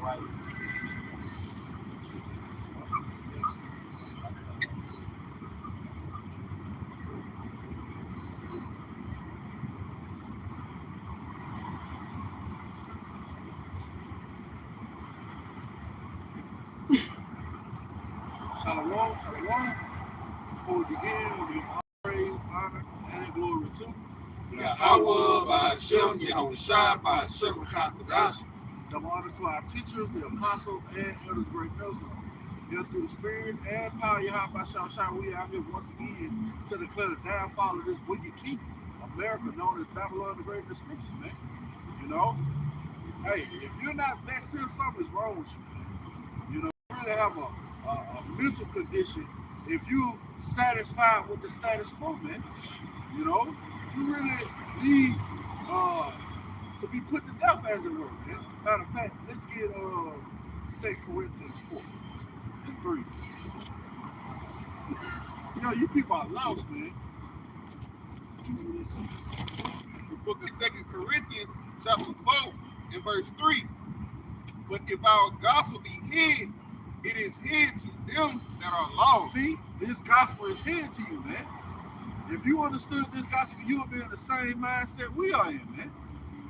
right. Shalom, shalom. Before we begin, we give all praise, honor, and glory to Yahweh, Ba'ashem, Yahushua, Ba'ashem, Chakadash. double honors to our teachers, the apostles, and elders, great Nelson. Here through the spirit and power, Yahweh Shah, we out here once again to declare the downfall of this wicked kingdom, America, known as Babylon the Great in the scriptures, man. You know, hey, if you're not vexed here, something's wrong with you, man. You know, you really have a mental condition if you satisfied with the status quo, man. You know, you really need to be put to death, as it were, man. Matter of fact, let's get 2 Corinthians 4 and 3. You know, you people are lost, man. The book of 2 Corinthians, chapter 4, and verse 3. But if our gospel be hid, it is hid to them that are lost. See, this gospel is hid to you, man. If you understood this gospel, you would be in the same mindset we are in, man.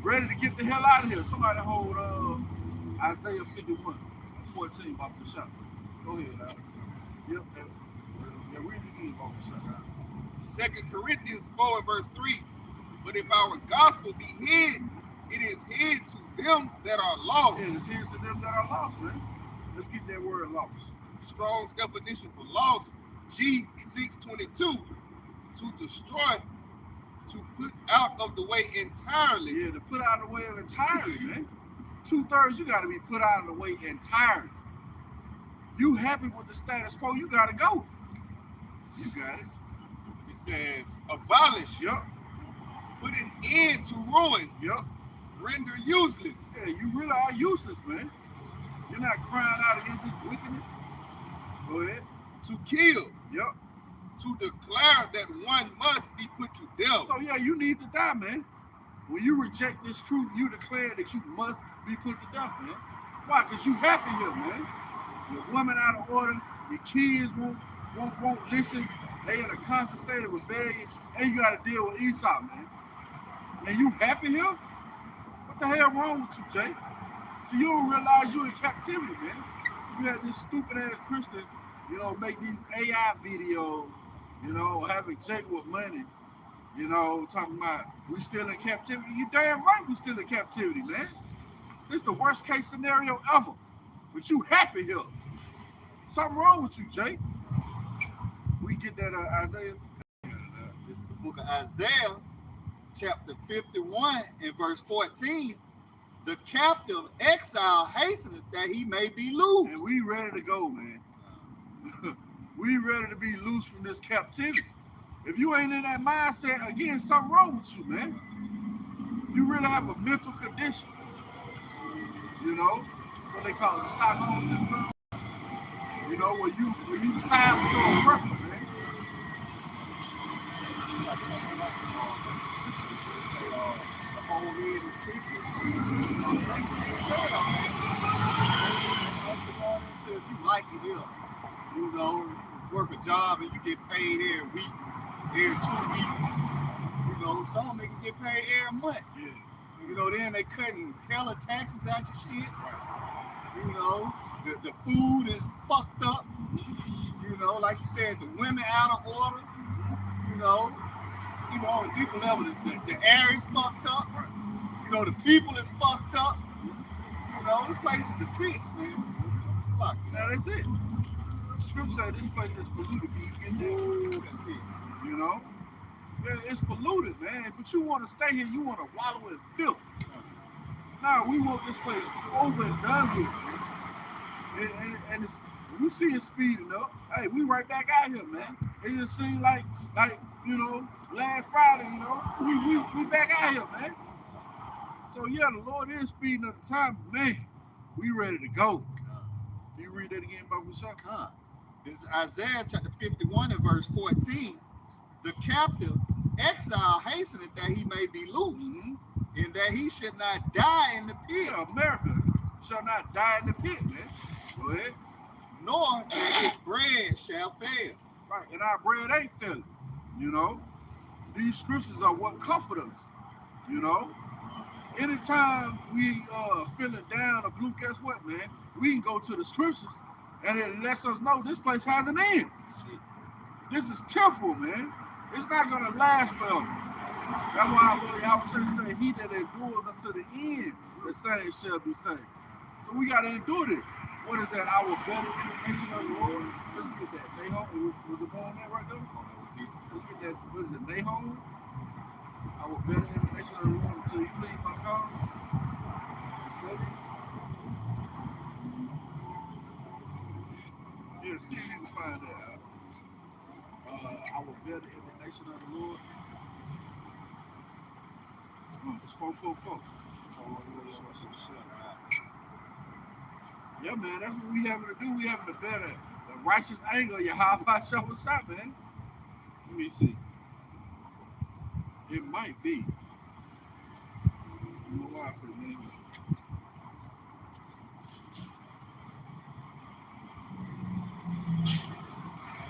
Ready to get the hell out of here. Somebody hold Isaiah 51, 14 about the shot. Go ahead, Alex. Yep, yeah, read it again about the shot. 2 Corinthians 4 and verse 3. But if our gospel be hid, it is hid to them that are lost. Yeah, it's hid to them that are lost, man. Let's get that word lost. Strong's definition for lost, G622, to destroy, to put out of the way entirely. Yeah, to put out of the way entirely, man. 2/3, you got to be put out of the way entirely. You happy with the status quo, you got to go. You got it. It says, abolish, Yep. put an end to ruin, Yep. render useless. Yeah, you really are useless, man. You're not crying out against this wickedness. Go ahead. To kill, Yep. to declare that one must be put to death. So yeah, you need to die, man. When you reject this truth, you declare that you must be put to death, man. Why? Because you happy here, man. Your woman out of order, your kids won't listen. They in a constant state of rebellion, and you got to deal with Esau, man. And you happy here? What the hell wrong with you, Jay? So you don't realize you're in captivity, man. You had this stupid ass Christian, you know, make these AI videos, you know, having Jake with money, you know, talking about we still in captivity. You damn right we still in captivity, man. This is the worst case scenario ever. But you happy here. Something wrong with you, Jay. We get that Isaiah. This is the book of Isaiah, chapter 51 and verse 14. The captive exile hasteneth that he may be loose. And we ready to go, man. We ready to be loose from this captivity. If you ain't in that mindset, again, something wrong with you, man. You really have a mental condition. You know, what they call it, Stockholm syndrome. You know, where you side with your oppressor, man. If you like it here, you know, work a job and you get paid every week, every 2 weeks. You know, some niggas get paid every month. Yeah. You know, then they cutting hella taxes out your shit. You know, the food is fucked up. You know, like you said, the women out of order. You know, even on the deeper level, the air is fucked up. You know, the people is fucked up. You know, this place is the pits, man. It's like, Now that's it. Scripture said this place is polluted. That's it. You know? Yeah, it's polluted, man. But you want to stay here, you want to wallow in filth. Nah, we want this place over and done with. And it's, we see it speeding up. Hey, we right back out here, man. It just seems like you know, last Friday, you know, we back out here, man. So yeah, the Lord is speeding up the time, but man, we ready to go. Can you read that again, Baba Shah? This is Isaiah chapter 51 and verse 14. The captive exile hasteneth that he may be loose, and that he should not die in the pit. Yeah, America, shall not die in the pit, man. Go ahead. Nor that his bread shall fail. Right, and our bread ain't failing. You know, these scriptures are what comfort us. You know, anytime we feeling down or blue, guess what, man? We can go to the scriptures, and it lets us know this place has an end. Shit. This is temporal, man. It's not gonna last forever. That's why I was say, he that endures unto the end, the same shall be saved. So we gotta endure this. What is that? Our better indication of the Lord. Let's get that. Nahum, was it going there right there? Let's get that. Was it Nahum? Our better indication of the Lord until you please my cause. Yeah, see if you can find that out. Our better indication of the Lord. It's 444. Yeah, man, that's what we having to do. We having to better the righteous anger. Your high five shovel shot, man. Let me see. It might be. You know why I said, man.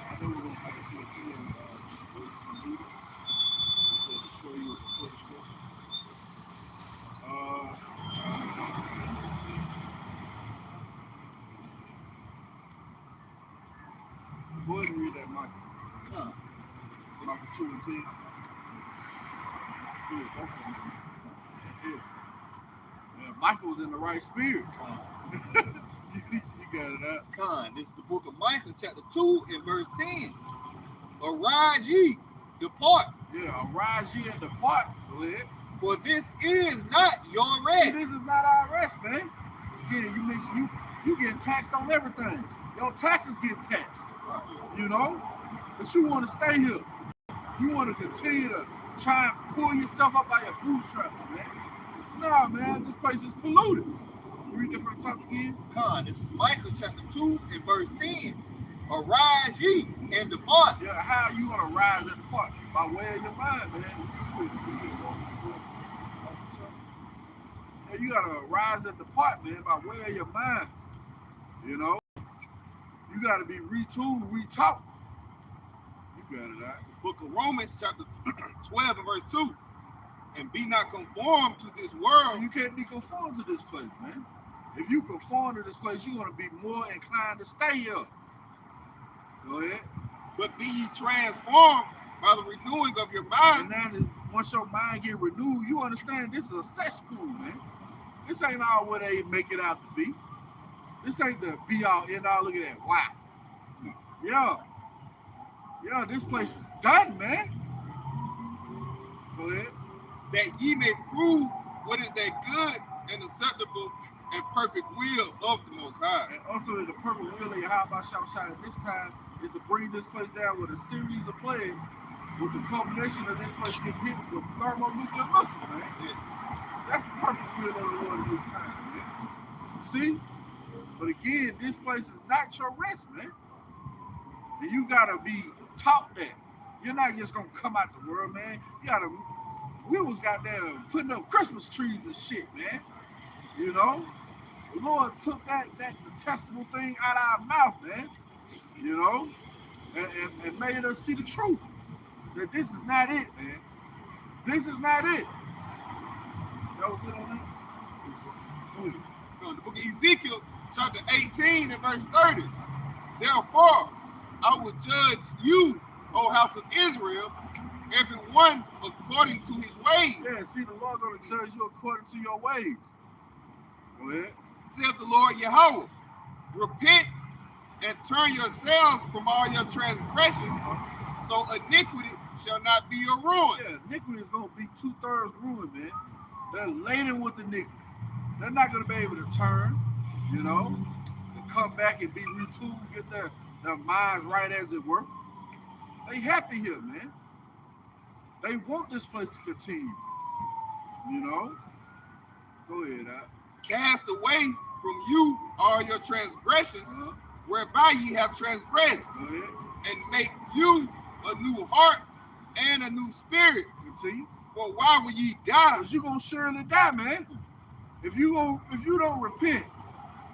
I know we're gonna have to do a few destroy you before destruction. Go ahead and read that, Michael. Michael 2 and 10. That's spirit, both of them. That's it. Yeah, Michael's in the right spirit. You got it out. Con, this is the book of Micah, chapter 2 and verse 10. Arise ye, depart. Yeah, arise ye and depart. Go ahead. For this is not your rest. See, this is not our rest, man. Again, you getting taxed on everything. Your taxes get taxed. You know? But you want to stay here. You want to continue to try and pull yourself up by your bootstraps, man. Nah, man, this place is polluted. Read that from the top again. Con, this is Micah chapter 2 and verse 10. Arise ye and depart. Yeah, how are you going to rise and depart? By way of your mind, man. Yeah, you got to rise and depart, man, by way of your mind. You know? You got to be retooled, retaught. You got it out. Book of Romans chapter 12 and verse 2. And be not conformed to this world. So you can't be conformed to this place, man. If you conform to this place, you're going to be more inclined to stay here. Go ahead. But be ye transformed by the renewing of your mind. And now, once your mind get renewed, you understand this is a cesspool, man. This ain't all what they make it out to be. This ain't the be all, end all. Look at that. Wow. Yeah, this place is done, man. Go ahead. That ye may prove what is that good and acceptable and perfect will of the Most High. And also the perfect will of Yahweh shall shine this time is to bring this place down with a series of plagues, with the culmination of this place getting hit with thermonuclear missiles, man. Yeah. That's the perfect will of the Lord at this time, man. See? But again, this place is not your rest, man. And you gotta be taught that. You're not just gonna come out the world, man. You gotta. We was goddamn putting up Christmas trees and shit, man. You know? The Lord took that detestable thing out of our mouth, man. You know? And made us see the truth. That this is not it, man. This is not it. That was it on that? The book of Ezekiel, chapter 18 and verse 30. Therefore, I will judge you, O house of Israel, everyone according to his ways. Yeah, see, the Lord going to judge you according to your ways. Go ahead. Saith the Lord Yahweh, repent and turn yourselves from all your transgressions, so iniquity shall not be your ruin. Yeah, iniquity is going to be 2/3 ruin, man. They're laden with iniquity. They're not going to be able to turn, you know, to come back and be retooled, get their minds right, as it were. They happy here, man. They want this place to continue. You know? Go ahead, Al. Cast away from you all your transgressions, whereby ye have transgressed. Go ahead. And make you a new heart and a new spirit. Continue. For why will ye die? Because you're gonna surely die, man. If you don't repent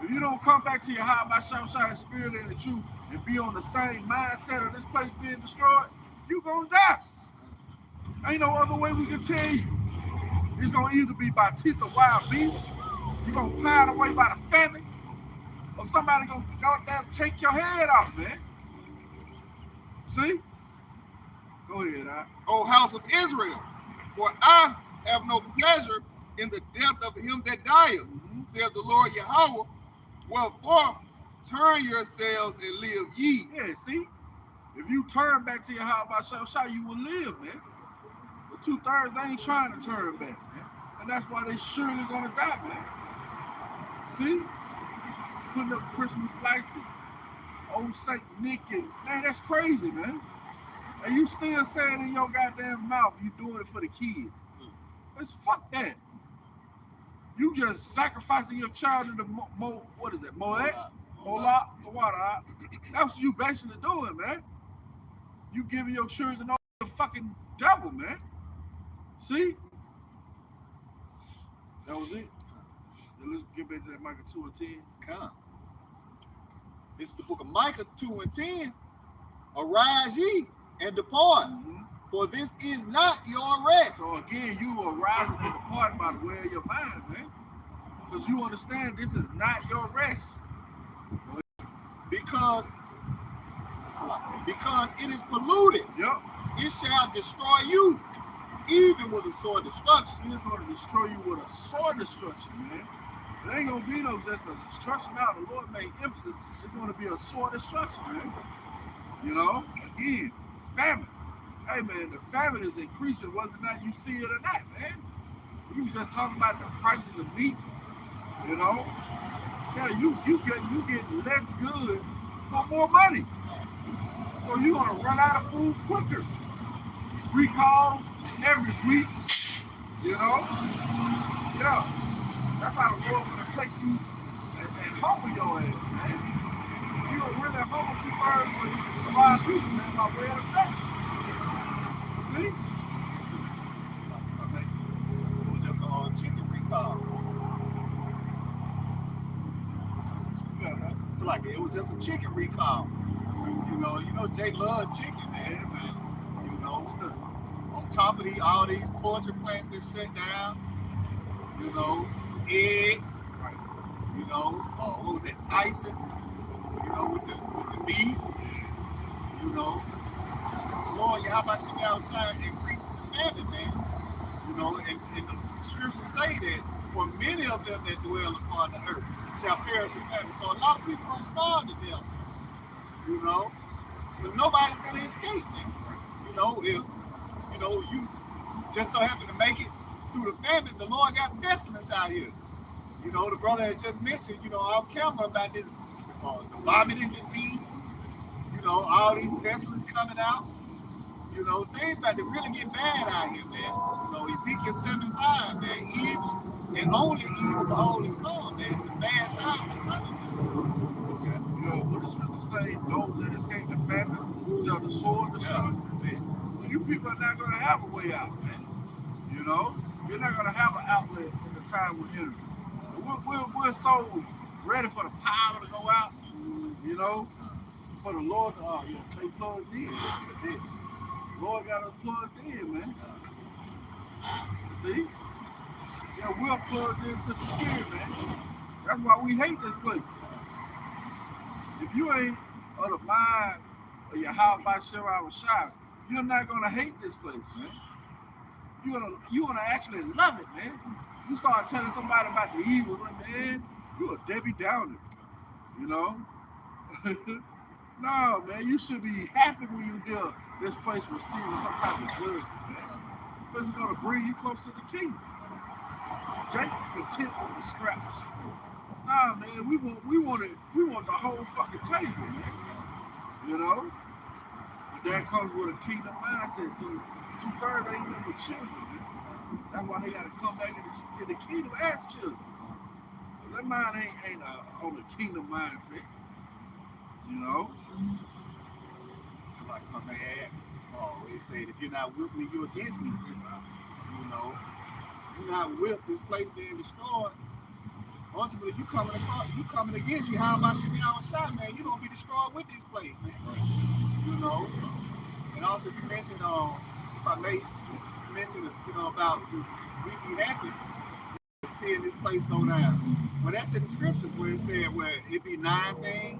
If you don't come back to your high by Shine spirit and the truth and be on the same mindset of this place being destroyed, you gonna die. Ain't no other way we can tell you. It's gonna either be by teeth of wild beasts, you're gonna pine away by the famine, or somebody gonna goddamn take your head off, man. See? Go ahead, O house of Israel, for I have no pleasure in the death of him that dieth, saith the Lord Yahweh. Wherefore, turn yourselves and live ye. Yeah, see? If you turn back to your house by Shah, you will live, man. But 2/3, they ain't trying to turn back, man. And that's why they surely gonna die, man. See? Putting up Christmas lights and old Saint Nick and, man, that's crazy, man. And you still saying in your goddamn mouth you doing it for the kids. Let's fuck that. You just sacrificing your child to the what is it, Moed? Moloch, the water. That's what you basically doing, man. You giving your children over to the fucking devil, man. See? That was it. Now let's get back to that Micah 2 and 10. Come. This is the book of Micah 2 and 10. Arise ye and depart, for this is not your rest. So again, you are rising and departing by the way of your mind, man. Because you understand this is not your rest. Because it is polluted. Yep. It shall destroy you, even with a sword destruction. It's going to destroy you with a sword destruction, man. It ain't going to be no just a destruction now. The Lord made emphasis. It's going to be a sword destruction, man. You know, again, famine. Hey, man, the famine is increasing whether or not you see it or not, man. We was just talking about the prices of meat, you know. Yeah, you get less goods for more money. So you're going to run out of food quicker. Recalls every week, you know. Yeah, that's how the Lord going to take you and humble your ass, man. You are really humble 2/3 for a lot of people, man, by way of fact. See? It was just a chicken recall. It's like it was just a chicken recall. You know, Jay loved chicken, man. You know, on top of all these poultry plants that shut down. You know, eggs. You know, what was it, Tyson? You know, with the beef. You know, Lord, how about you outside increasing the famine, man? You know, and the scriptures say that for many of them that dwell upon the earth shall perish in famine. So a lot of people don't starve to death. You know, but nobody's gonna escape, man. You know, if you just so happen to make it through the famine, the Lord got pestilence out here. You know, the brother had just mentioned, you know, off camera about this the vomiting disease. You know, all these pestilence coming out. You know, things about to really get bad out here, man. You know, Ezekiel 7:5, man, evil and only evil behold is come, man. It's a bad time. You know, what the scripture say, those that escape the famine shall the sword destroy. So you people are not going to have a way out, man. You know, you're not going to have an outlet in the time we're in. We're so ready for the power to go out, you know, for the Lord to, stay plugged in. That's it. Lord got us plugged in, man. See? Yeah, we're plugged into the spirit, man. That's why we hate this place. If you ain't of the mind of your house by Shirah Shah, you're not gonna hate this place, man. You're gonna actually love it, man. You start telling somebody about the evil, man, you a Debbie Downer, you know? No, man, you should be happy when you hear this place receiving some type of judgment, man. Because it's gonna bring you close to the kingdom. Jake content with the scraps. Nah, man, we want the whole fucking table, man. You know? But that comes with a kingdom mindset. See, 2/3 ain't nothing but children, man. That's why they gotta come back in the kingdom as children. That mind ain't on the kingdom mindset. You know? It's like my man always said, if you're not with me, you're against me. You know, you're not with this place being destroyed. ultimately you coming against you. How about Shimei shot, man? You gonna be destroyed with this place, man. You know. And also you mentioned, if I may mention, about we be happy seeing this place go down. Well, that's in the scriptures where it said where it be 9 things,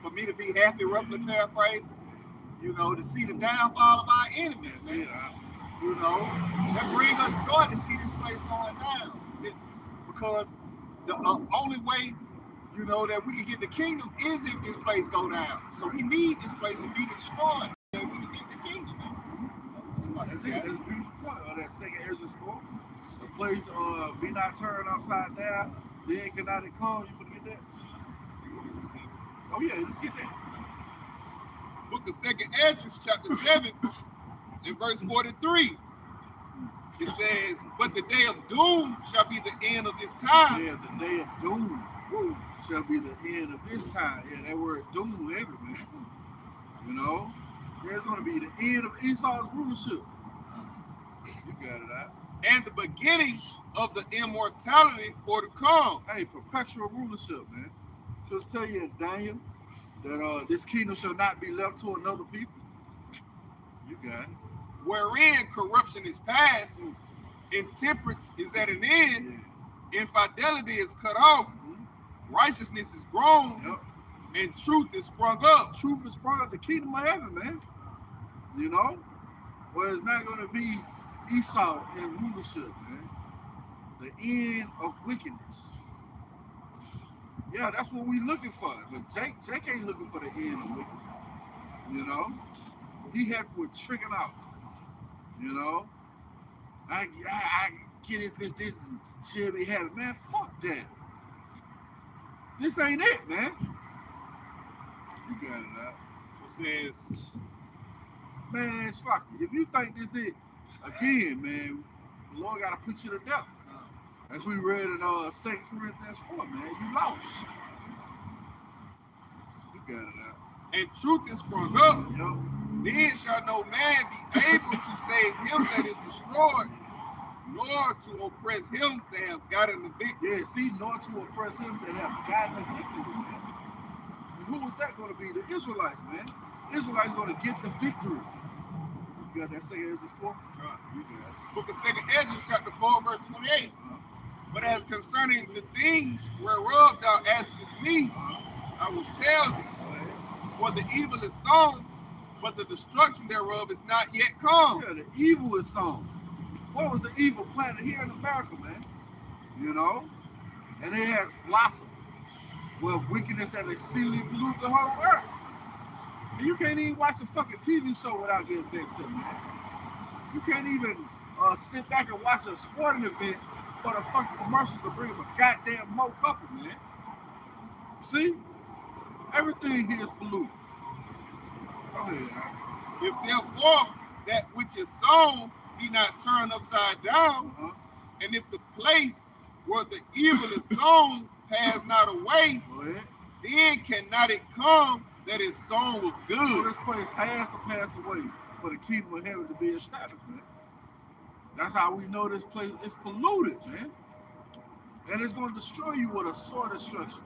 for me to be happy, roughly paraphrase, to see the downfall of our enemies, man. That brings us joy to see this place going down. Because the only way, that we can get the kingdom is if this place go down. So we need this place to be destroyed that we can get the kingdom. That's a beautiful point. That second Ezra 4. The place be not turned upside down, then cannot it come. You forget that? Oh yeah, let's get that. Book of Second Ezra, chapter 7, and verse 43. It says, but the day of doom shall be the end of this time. Yeah, the day of doom shall be the end of this time. Yeah, that word doom heavy, man. There's going to be the end of Esau's rulership. You got it out. And the beginning of the immortality for to come. Hey, perpetual rulership, man. Just tell you in Daniel that this kingdom shall not be left to another people. You got it. Wherein corruption is past, intemperance is at an end, infidelity is cut off, righteousness is grown, and truth is sprung up. Truth is sprung up, the kingdom of heaven, man. Where it's not going to be Esau in rulership, man. The end of wickedness. Yeah, that's what we looking for. But Jake ain't looking for the end of wickedness. He happy with tricking out. I get it, this should be happy. Man, fuck that. This ain't it, man. You got it out. It says, man, Slocky, if you think this is again, man, the Lord got to put you to death. As we read in 2 Corinthians 4, man, you lost. You got it out. And truth is sprung up. Then shall no man be able to save him that is destroyed, nor to oppress him that have gotten the victory. Yeah, see, nor to oppress him that have gotten the victory, man. And who was that going to be? The Israelites, man. Israelites going to get the victory. You got that 2 Ezra 4? You got it. Book of 2 Ezra, chapter 4, verse 28. But as concerning the things whereof thou askest me, I will tell thee. For the evil is sown, but the destruction thereof is not yet come. Yeah, the evil is sown. What was the evil planted here in America, man? And it has blossomed. Well, wickedness has exceedingly polluted the whole earth. And you can't even watch a fucking TV show without getting fixed up, man. You can't even sit back and watch a sporting event for the fucking commercials to bring up a goddamn more couple, man. See? Everything here is polluted. Go ahead, man. If therefore that which is sown be not turned upside down, and if the place where the evil is sown pass not away, then cannot it come that is sown with good. So this place has to pass away for the kingdom of heaven to be established, man. That's how we know this place is polluted, man. And it's going to destroy you with a sore destruction.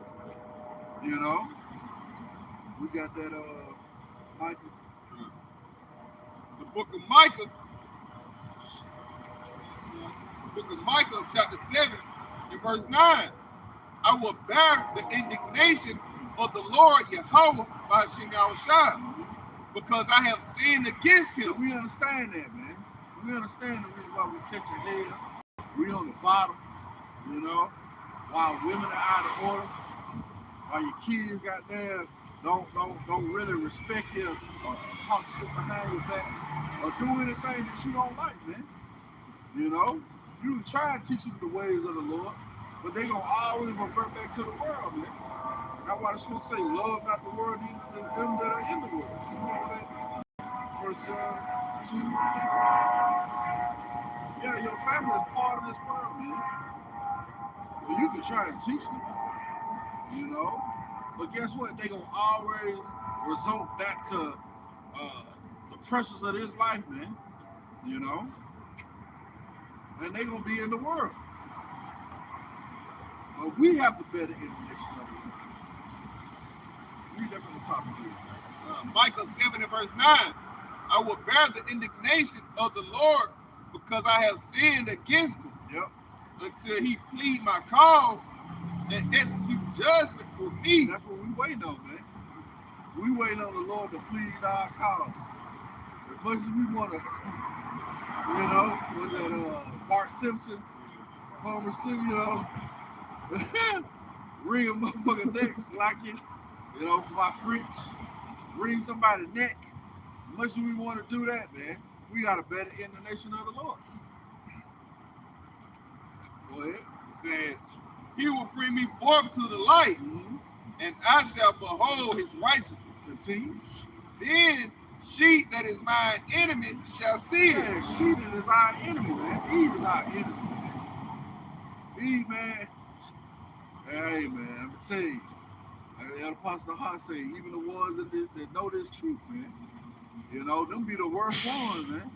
We got that, Micah. The book of Micah, chapter 7, and verse 9. I will bear the indignation of the Lord Yahweh by Shimei, because I have sinned against him. We understand that, man. We understand the reason why we catch your head. We on the bottom, while women are out of order, while your kids got there, don't really respect you or talk shit behind your back or do anything that you don't like, man. You can try and teach them the ways of the Lord, but they gonna always revert back to the world, man. That's why the scripture say, love not the world, even them that are in the world. You know that? 1 John 2. Yeah, your family is part of this world, man. Well, you can try and teach them, but guess what? They gonna always result back to the pressures of this life, man. And they gonna be in the world. But we have the better indignation of it. We definitely talking to you. Micah 7 and verse 9. I will bear the indignation of the Lord because I have sinned against him. Yep. Until he plead my cause and execute judgment for me. That's what we waiting on, man. We waiting on the Lord to plead our cause. As much as we want to, you know, with that Bart Simpson, Homer Simpson, you know, wring a motherfucking neck, like it, you know, for my French, wring somebody's neck. As much as we want to do that, man, we got to better in the nation of the Lord. Go ahead. It says, he will bring me forth to the light, and I shall behold his righteousness. Continue. Then she that is mine enemy shall see it. Yeah, she that is our enemy, man. Eve is our enemy. Eve, man. Hey, man, I'm going to tell you. The Apostle Hart say, even the ones that know this truth, man. You know, them be the worst ones, man.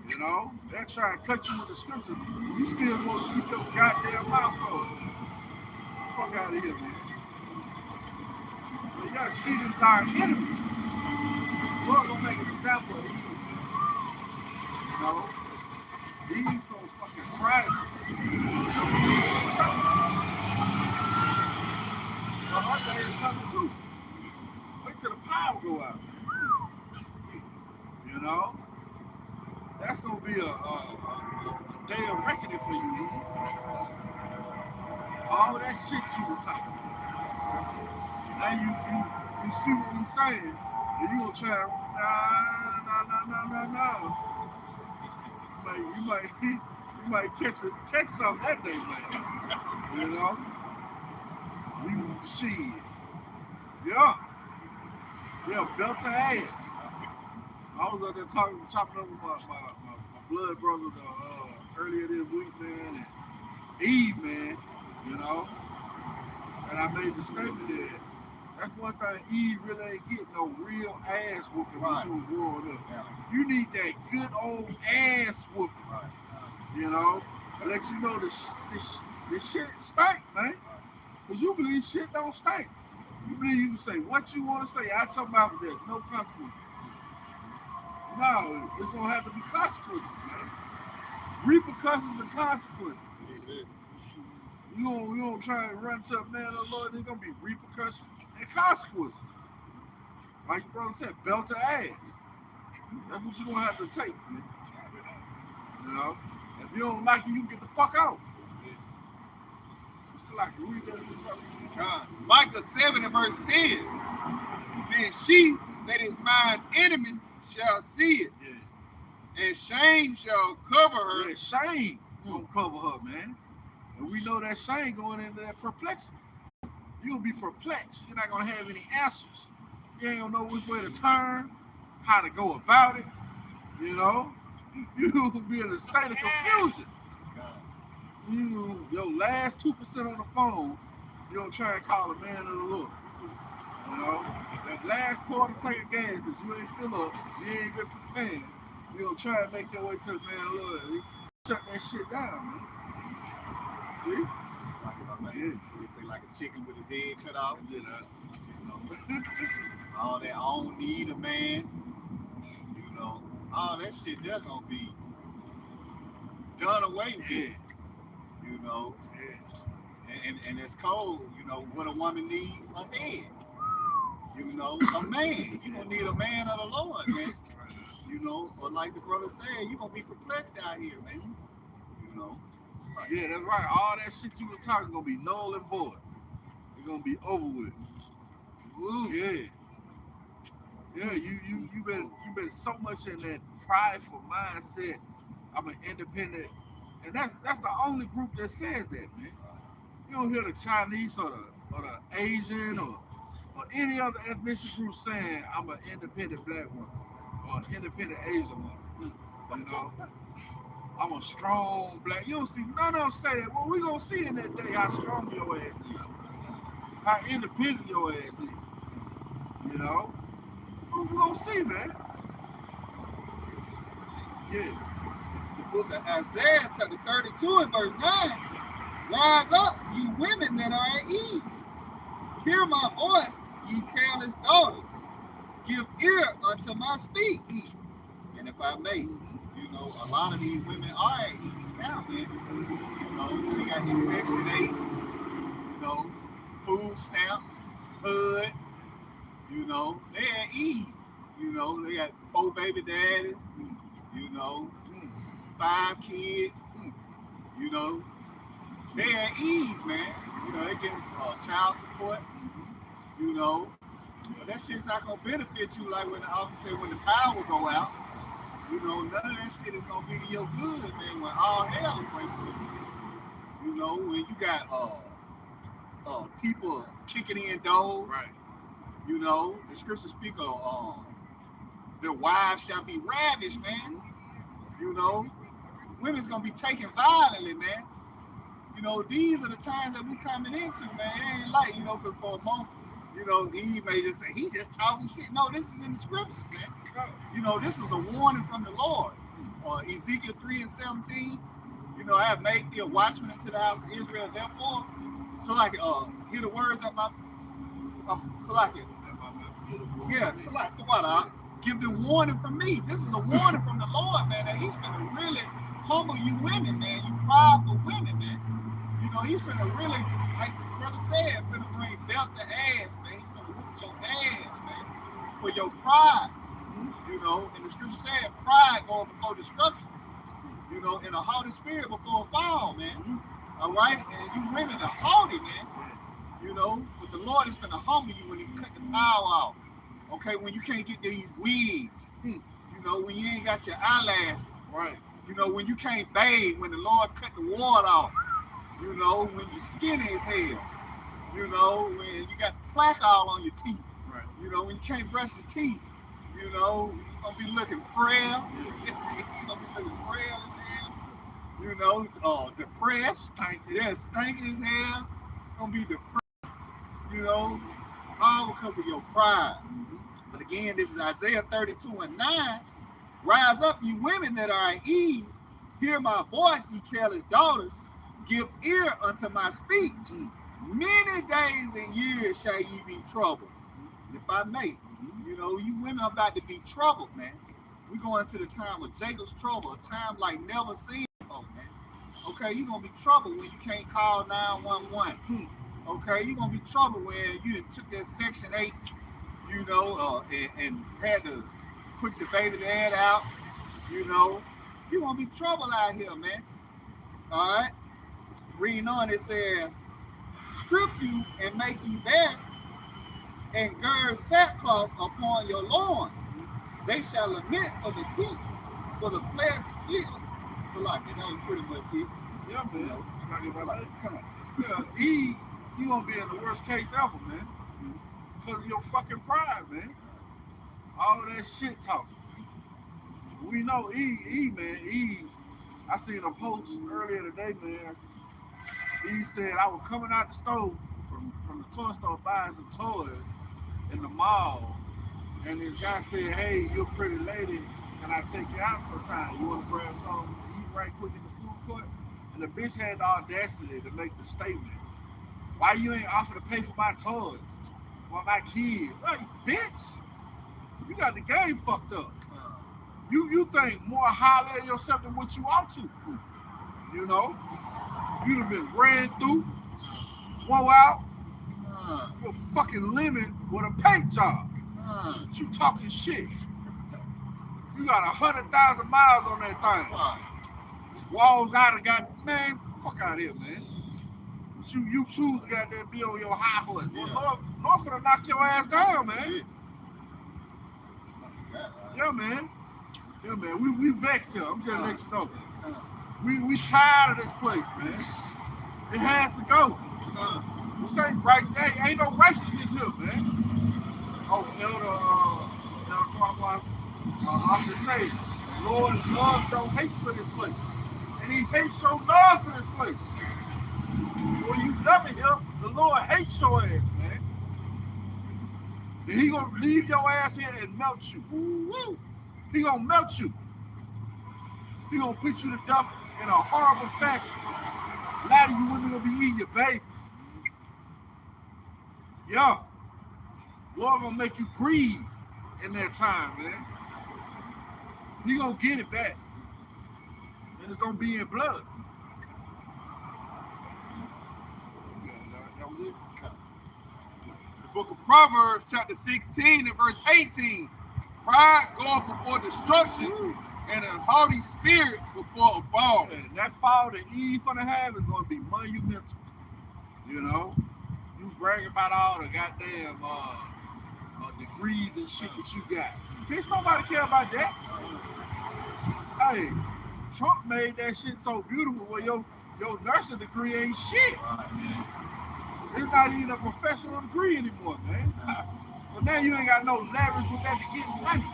You know, they try to cut you with the scriptures. You still want to keep your goddamn mouth closed. Fuck out of here, man. You gotta see them our enemy. Lord gonna make an example of you. You know? These so fucking private. But our day is coming too. Wait till the power go out. You know? That's gonna be a day of reckoning for you, Eve. All that shit you were talking about. Now you see what I'm saying, and you gonna try, no. You might catch something that day, man. You know? You see it. Yeah, belt to ass. I was out there chopping up with my blood brother earlier this week, man, and Eve, man, you know, and I made the statement that that's one thing Eve really ain't getting no real ass whooping when she was growing up. Yeah. You need that good old ass whooping, you know, to let you know this shit stink, man, because you believe shit don't stink. You believe you can say what you want to say out your mouth, there's no consequences. No, it's gonna have to be consequences, man. Repercussions and consequences. You don't try and run to a man of the Lord, there's gonna be repercussions and consequences. Like your brother said, belt to ass. That's what you're gonna have to take, man. You know? If you don't like it, you can get the fuck out. It's like read that. Micah 7 and verse 10. Then she that is mine enemy shall see it, and shame shall cover her. Yeah, shame gonna cover her, man. And we know that shame going into that perplexity. You'll be perplexed. You're not gonna have any answers. You ain't gonna know which way to turn, how to go about it. You know, you will be in a state of confusion. Your last 2% on the phone, you gonna try and call a man of the Lord. You know, that last quarter tank of gas because you ain't fill up, you ain't been prepared. You gonna try and make your way to the man of the Lord. Shut that shit down, man. See? They say like a chicken with his head cut off. You know, all that I don't need a man. You know, all that shit there gonna be done away with. Yeah. You know, and it's cold. You know, what a woman needs a head. You know, a man. You gonna need a man of the Lord, man. You know, but like the brother said, you gonna be perplexed out here, man. You know. Yeah, that's right. All that shit you was talking gonna be null and void. It's gonna be over with. Woo. Yeah. Yeah, you've been so much in that prideful mindset. I'm an independent, and that's the only group that says that, man. You don't hear the Chinese or the Asian or any other ethnicity group saying I'm an independent black woman or an independent Asian woman. You know, I'm a strong black. You don't see none of them say that. Well, we gonna see in that day how strong your ass is, how independent your ass is. You know, we gonna see, man. Yeah. It's the book of Isaiah, chapter 32 and verse 9. Rise up, ye women that are at ease. Hear my voice, ye careless daughters. Give ear unto my speech. And if I may, you know, a lot of these women are at ease now, man. You know, they got this Section 8, you know, food stamps, HUD, you know, they're at ease. You know, they got 4 baby daddies, you know, 5 kids, you know, they're at ease, man. You know, they getting child support, you know. But that shit's not gonna benefit you like when the officer said when the power go out. You know, none of that shit is gonna be to your good, man. When all hell is breaking loose. You know, when you got people kicking in doors. Right. You know, the scriptures speak of their wives shall be ravished, man. You know, women's gonna be taken violently, man. You know, these are the times that we coming into, man. It ain't like, you know, because for a moment, you know, Eve may just say, he just talking shit. No, this is in the scriptures, man. You know, this is a warning from the Lord. Ezekiel 3:17, you know, I have made thee a watchman into the house of Israel. Therefore, so like, hear the words of my, so like it. Yeah, so like, what I give them warning from me. This is a warning from the Lord, man, that he's finna really humble you women, man. You prideful women, man. You know, he's finna really, like brother said, finna bring belt to ass, man. He's finna whoop your ass, man, for your pride. You know, and the scripture said, pride going before destruction. You know, and a haughty spirit before a fall, man. All right? And you women are haughty, man. You know, but the Lord is finna humble you when he cut the power off. Okay, when you can't get these wigs. You know, when you ain't got your eyelashes. Right. You know, when you can't bathe, when the Lord cut the water off. You know, when your skin is hell. You know, when you got plaque all on your teeth. Right. You know, when you can't brush your teeth. You know, you're gonna be looking frail. You're gonna be looking frail as hell. You know, depressed. Stinky as hell. Gonna be depressed. You know, all because of your pride. But again, this is Isaiah 32:9. Rise up, ye women that are at ease. Hear my voice, ye careless daughters. Give ear unto my speech. Many days and years shall ye be troubled. If I may, you know, you women are about to be troubled, man. We going into the time of Jacob's trouble, a time like never seen before, man. Okay, you're going to be troubled when you can't call 911. Okay, you're going to be troubled when you took that Section 8, you know, and had to put your baby dad out, you know. You're going to be troubled out here, man. All right? Reading on, it says, strip you and make you bare, and gird sackcloth upon your loins. They shall lament for the teeth, for the pleasant feeling. So like that was pretty much it. Yeah, man. You know, Come on. Yeah, you gonna be in the worst case ever, man. Because of your fucking pride, man. All of that shit talking. We know man, I seen a post earlier today, man. He said I was coming out the store from the toy store buying some toys in the mall, and this guy said, hey, you're a pretty lady, can I take you out for a time? You want to grab something to eat right quick in the food court? And the bitch had the audacity to make the statement, why you ain't offer to pay for my toys? For my kids? Like, bitch, you got the game fucked up. You think more highly of yourself than what you ought to. You know? You'd have been ran through, wore out, your fucking limit with a paint job. But you talking shit. You got 100,000 miles on that thing. Walls out of man, fuck out of here, man. But you choose to goddamn be on your high horse. Well, Lord finna knock your ass down, man. Yeah, man. Yeah, man. We vexed here. I'm just letting you know. We tired of this place, man. It has to go. This ain't right. Ain't no righteousness here, man. Oh, I'm just saying, Lord don't hate for this place. And he hates your love for this place. When you love it here, the Lord hates your ass, man. And he gonna leave your ass here and melt you. Woo-woo. He gonna melt you. He gonna put you to death in a horrible fashion. A lot of you women gonna be eating your baby. Yeah. Lord gonna make you grieve in that time, man. He gonna get it back. And it's gonna be in blood. That was it. The book of Proverbs, chapter 16 and verse 18. Pride goeth before destruction, and a haughty spirit before a fall. Yeah, and that fall that Eve gonna have is gonna be monumental. You know? You brag about all the goddamn degrees and shit that you got. Bitch, nobody care about that. Hey, Trump made that shit so beautiful where your nursing degree ain't shit. It's not even a professional degree anymore, man. But now you ain't got no leverage with that to get money.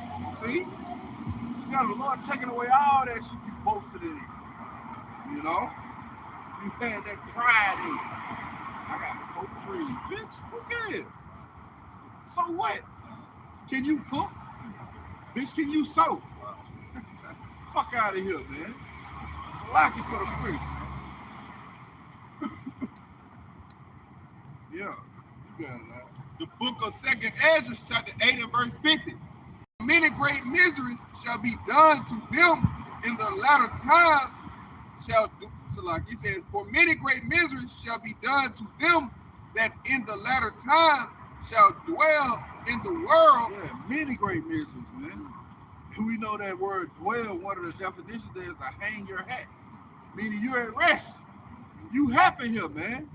See? You got the Lord taking away all that shit you boasted in. You know? You had that pride in you. I got 4 degrees. Bitch, who cares? So what? Can you cook? Bitch, can you sew? Fuck out of here, man. Slack it for the free. Yeah, you got it. The book of 2nd Ezra, chapter 8 and verse 50. Many great miseries shall be done to them in the latter time. So like he says, for many great miseries shall be done to them that in the latter time shall dwell in the world. Yeah, many great miseries, man. We know that word dwell, one of the definitions there is to hang your hat. Meaning you're at rest. You happy here, man.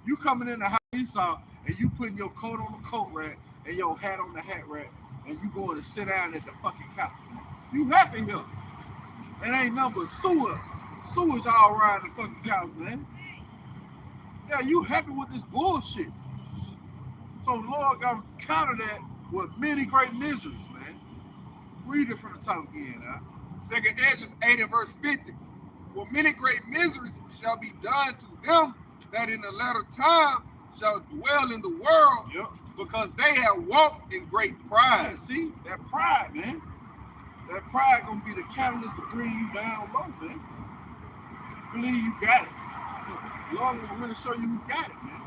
You coming in the house Esau and you putting your coat on the coat rack and your hat on the hat rack and you going to sit down at the fucking couch. You happy here. It ain't nothing but sewers all around the fucking couch, man. Yeah, you happy with this bullshit. So Lord got to counter that with many great miseries, man. Read it from the top again, huh? 2nd Ezra 8 and verse 50. For many great miseries shall be done to them that in the latter time shall dwell in the world, Yep. because they have walked in great pride. Yeah, see, that pride, man. That pride gonna be the catalyst to bring you down low, man. Believe you got it. Lord will really show you who got it, man.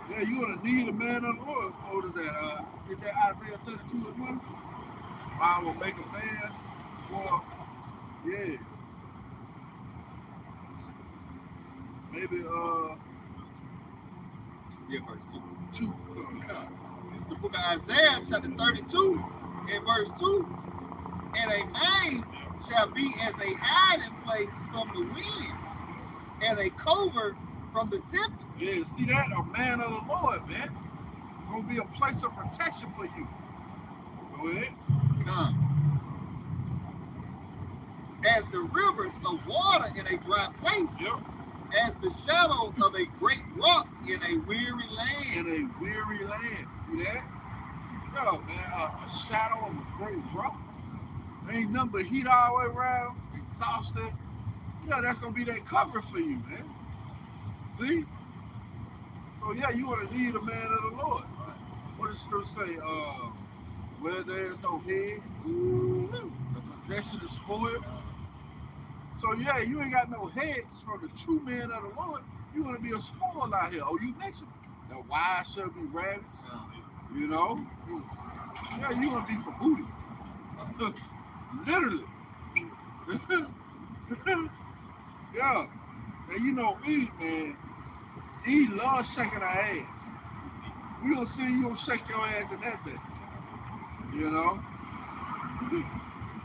Yeah, you gonna need a man of the Lord. What is that? Is that Isaiah 32 as well? I will make a man for, yeah. Maybe, Yeah, verse 2. 2. This is the book of Isaiah, chapter 32, and verse 2. And a man shall be as a hiding place from the wind, and a covert from the tempest. Yeah, see that? A man of the Lord, man. Gonna be a place of protection for you. Go ahead. Come. As the rivers of water in a dry place, Yep. as the shadow of a great rock in a weary land. In a weary land. See that? Yo, man, a shadow of a great rock. Ain't nothing but heat all the way around, exhausted. Yeah, that's gonna be that cover for you, man. See? So yeah, you wanna need a man of the Lord. What does the scripture say? Where there's no head, the possession is spoiled. So yeah, you ain't got no heads from the true man of the Lord. You want to be a spoil out here. Oh, you mentioned the wise shall be ravished. You know? Yeah, you want to be for booty. Literally. Yeah. And you know Eve, man. Eve loves shaking her ass. We gonna see you gonna shake your ass in that bed. You know?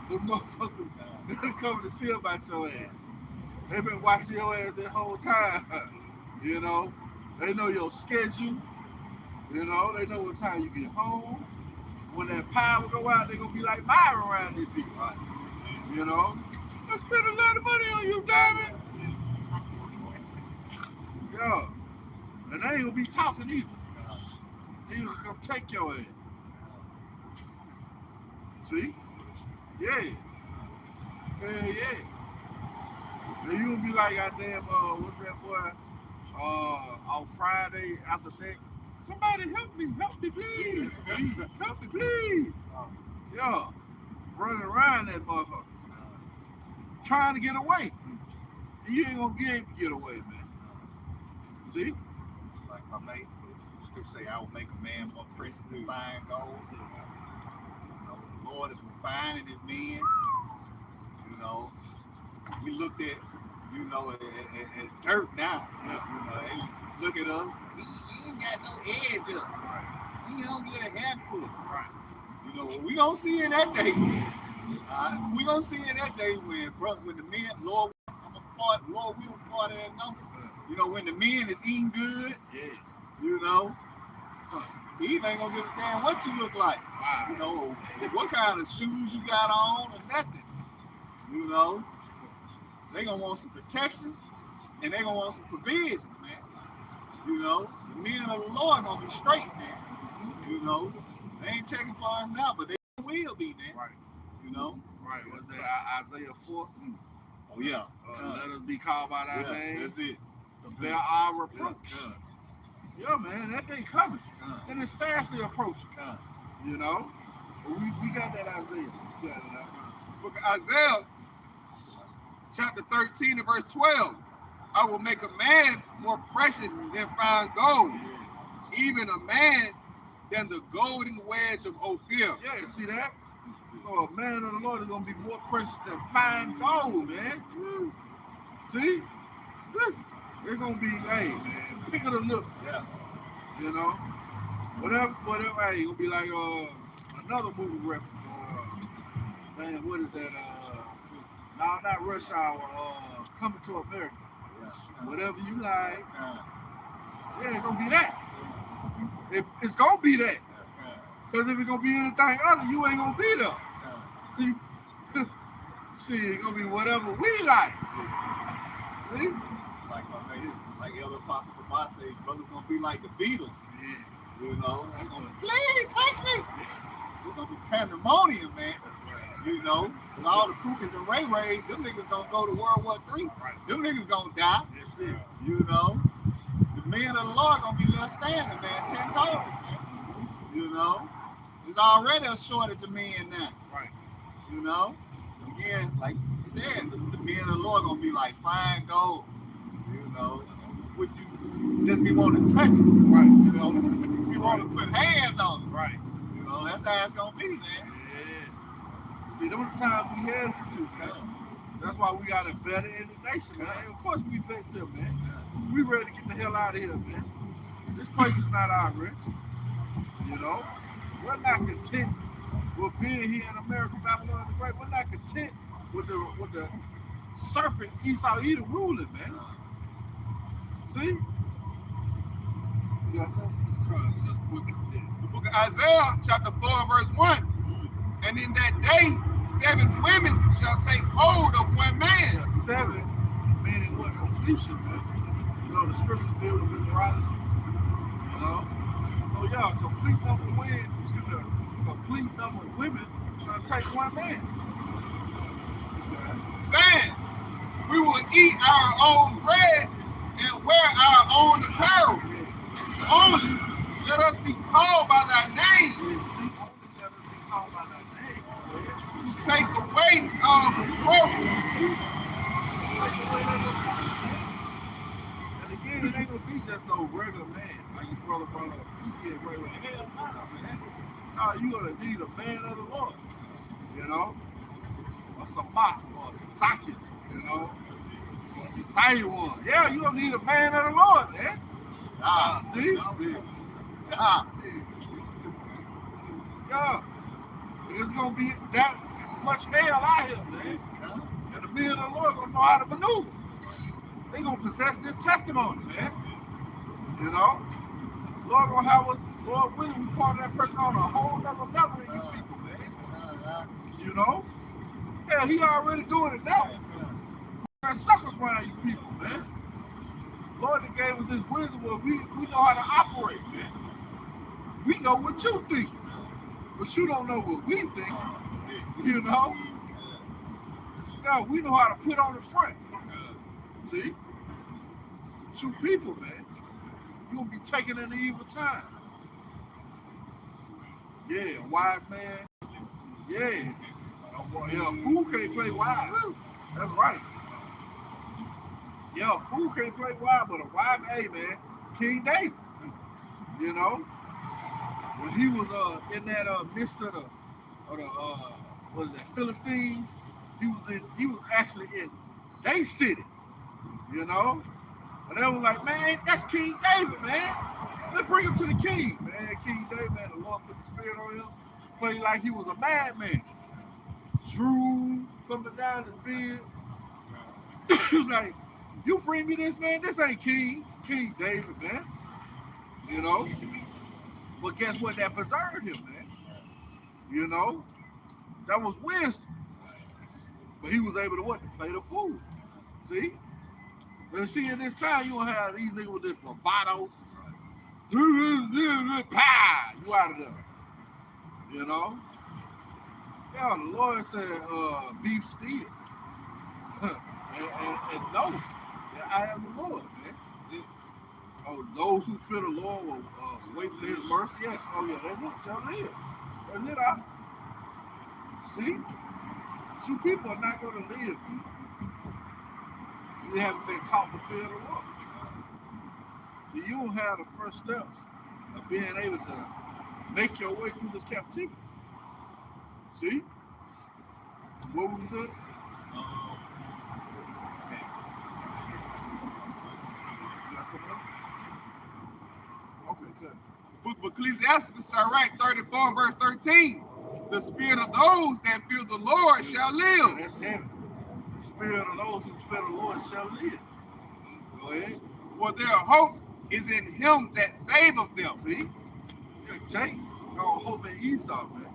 The motherfuckers come to see about your ass. They've been watching your ass that whole time. You know? They know your schedule. You know? They know what time you get home. When that power go out, they're gonna be like Myra around these people. You know? I spent a lot of money on you, Diamond. Yeah. And they ain't gonna be talking either. They gonna come take your ass. See? Yeah. Yeah. And you gonna be like, goddamn, what's that boy? On Friday after next, somebody help me, please. Help me, please. Yeah. Running around that motherfucker. Trying to get away. You ain't gonna get away, man. See? It's like I make, scripture say, I will make a man more precious than fine gold. You know, the Lord is refining his men. You know, we looked at, you know, as dirt now. Yeah. You know, they look at us. He ain't got no edge up. Right. He don't get a haircut. Right. You know, we gonna see it that day. We gonna see it that day when, brother, when the men, Lord, Lord, we a part of that number. You know, when the men is eating good. Yeah. You know, Eve ain't gonna give a damn what you look like. Wow. You know, what kind of shoes you got on or nothing. You know, they gonna want some protection and they gonna want some provision, man. You know, the men of the Lord gonna be straight, man. You know, they ain't checking for us now, but they will be, man. Right. You know? Right. What's that? Isaiah 4? Oh, yeah. Let us be called by thy name. That's it. To bear our reproach. Yeah, man, that day coming. And it's fastly approaching. You know? We got that Isaiah. We got it. Book of Isaiah, chapter 13 and verse 12. I will make a man more precious than fine gold, even a man than the golden wedge of Ophir. Yeah, you see that? So a man of the Lord is going to be more precious than fine gold, man. See? They're going to be, hey, man, pick of the lip. Yeah. You know? Whatever, hey, it'll be like another movie reference. Man, what is that? No, not Rush Hour. Coming to America. Whatever you like. Yeah, it's gonna be that. It's gonna be that. Because if it's gonna be anything other, you ain't gonna be there. See, it's gonna be whatever we like. See? It's like Elder Apostle Kabah says, brother's gonna be like the Beatles. Yeah. You know, they're gonna be, please take me. It's gonna be pandemonium, man. You know, because all the Cougars and Ray Rays, them niggas gonna go to World War III. Them niggas gonna die. That's it. You know, the men of the Lord gonna be left standing, man, 10 toes, man. You know, there's already a shortage of men now. Right. You know, again, like you said, the men of the Lord gonna be like fine gold. You know, would you just be wanting to touch it? Right. You know, you want to put hands on it. Right. You know, that's how it's gonna be, man. Yeah. See, them times we had it too, man. That's why we got a better in the nation, man. Of course we vexed them, man. We ready to get the hell out of here, man. This place is not our rich. You know? We're not content with being here in America, Babylon the Great. We're not content with the serpent Esau Edom ruling, man. See? You got something? The book of Isaiah, chapter 4, verse 1. And in that day, 7 women shall take hold of one man. Yeah, 7, meaning what? Completion, man. You know, the scriptures deal with numerology. You know? So, yeah, a complete number of women, complete number of women shall take one man. Saying, we will eat our own bread and wear our own apparel. Only let us be called by thy name. Take away our reproach. And again, it ain't gonna be just no regular man. Like your brother brought up, you get regular. Hell nah, man. No, you gonna need a man of the Lord. You know? A Samat or a Zakin, you know? Or a Zaywan. Yeah, you gonna need a man of the Lord, man. See? Yeah. It's gonna be that much hell out here, man. And the men of the Lord gonna know how to maneuver. They gonna possess this testimony, man. You know? Lord gonna have us, Lord willing, we part of that person on a whole nother level than you people, man. You know? Yeah, he already doing it now. Got suckers around you people, man. Lord that gave us this wisdom where we know how to operate, man. We know what you think, but you don't know what we think. You know? Yeah, we know how to put on the front. See? True people, man. You gonna be taken in the evil time. Yeah, wise man. Yeah. A fool can't play wise. That's right. Yeah, fool can't play wild, but a wild, hey man, King David. You know, when he was in that midst of the what is that, Philistines, he was actually in they city, you know. And they was like, man, that's King David, man. Let's bring him to the king. Man, King David, man, the Lord put the spirit on him. Played like he was a madman. Drew coming down his beard. He was like, you bring me this, man, this ain't King David, man. You know? But guess what? That preserved him, man. You know? That was wisdom. But he was able to what? To play the fool. See? And see, in this time, you don't have these niggas with this bravado. Pow! You out of there. You know? Yeah, the Lord said, be still. and know that I am the Lord, man. Oh, those who fear the Lord will wait for his mercy. Yes. Oh, yeah, that's it. Shall live. That's it. See? Some people are not going to live. You haven't been taught to fear the Lord. So you don't have the first steps of being able to make your way through this captivity. See? What was it? You got something else? Okay, good. Book of Ecclesiastes, all right, 34 verse 13. The spirit of those that fear the Lord shall live. That's heavy. The spirit of those who fear the Lord shall live. Go ahead. For their hope is in him that saveth them. See? Yeah, Jake, you gonna hope in Esau, man.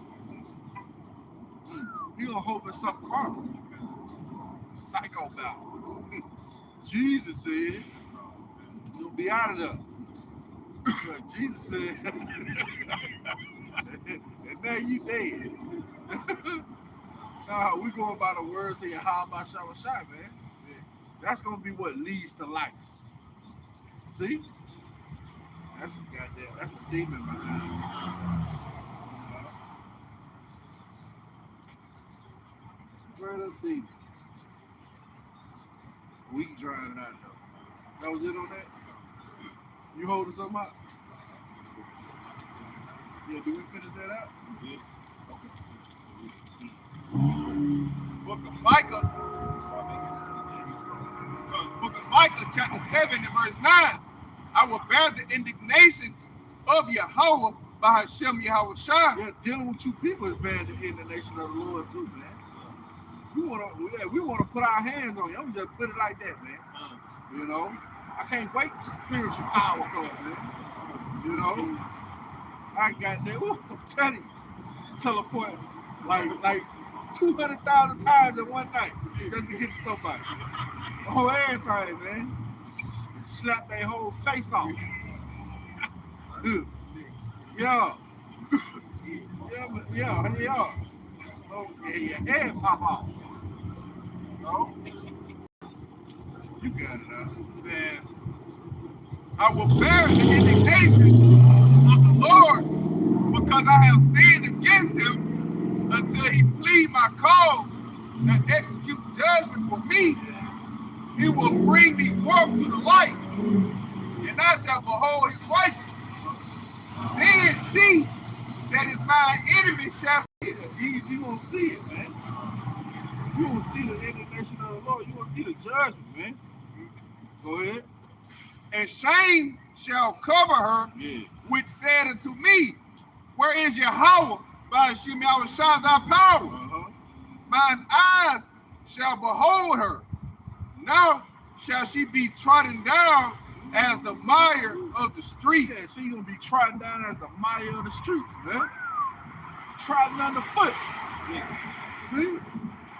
You gonna hope in some carnal. Psychopath. Jesus said, you'll be out of there. Jesus said, and now you dead. Nah, we going by the words of Yahweh Shah, man. That's gonna be what leads to life. See? That's a goddamn, that's a demon behind it. Straight up demon. We can drown it out though. That was it on that? You holding something out? Yeah, did we finish that out? We did. Okay. Book of Micah. Book of Micah, chapter 7 and verse 9. I will bear the indignation of Yahweh by Hashem Yahweh Shah. Yeah, dealing with you people is bearing the indignation of the Lord too, man. We wanna put our hands on you. I'm just put it like that, man. You know? I can't wait till spiritual power comes, man. You know? I got that. I'm telling you, teleport like 200,000 times in one night just to get to somebody. Oh, everything, man. Slap their whole face off. Yeah. Yeah. Oh, yeah, your head pop off. No? You got it out. It says, I will bear the indignation of the Lord because I have sinned against him until he plead my cause and execute judgment for me. He will bring me forth to the light, and I shall behold his righteousness. Then she that is my enemy shall see it. You gonna see it, man. You gonna see the indignation of the Lord. You gonna see the judgment, man. Go ahead. And shame shall cover her, which said unto me, where is Yahweh by Hashem Yahweh Shah thy powers? Mine eyes shall behold her. Now shall she be trodden down as the mire of the streets. Yeah, so you're gonna be trodden down as the mire of the streets, man. Trodden underfoot. Yeah. See?